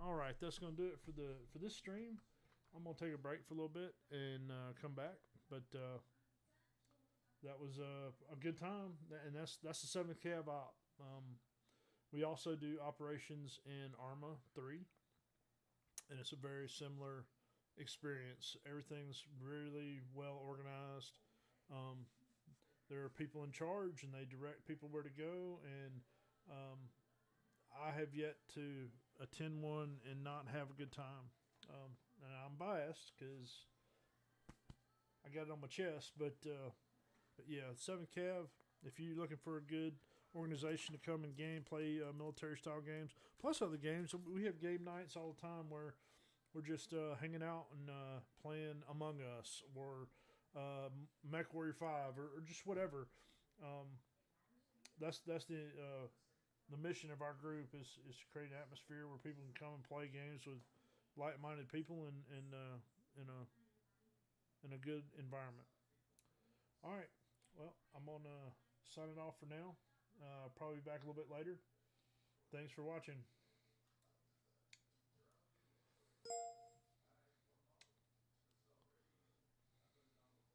All right, that's gonna do it for this stream. I'm gonna take a break for a little bit and come back, but that was a good time, and that's the 7th Cav op. We also do operations in Arma 3, and it's a very similar experience. Everything's really well organized. There are people in charge, and they direct people where to go. And I have yet to attend one and not have a good time. and I'm biased because I got it on my chest. But yeah, 7th Cav. If you're looking for a good organization to come and play military style games, plus other games, we have game nights all the time where we're just hanging out and playing Among Us or Mech Warrior 5 or just whatever. That's the mission of our group is to create an atmosphere where people can come and play games with like-minded people and in a good environment. All right. Well, I'm on signing off for now. Probably back a little bit later. Thanks for watching.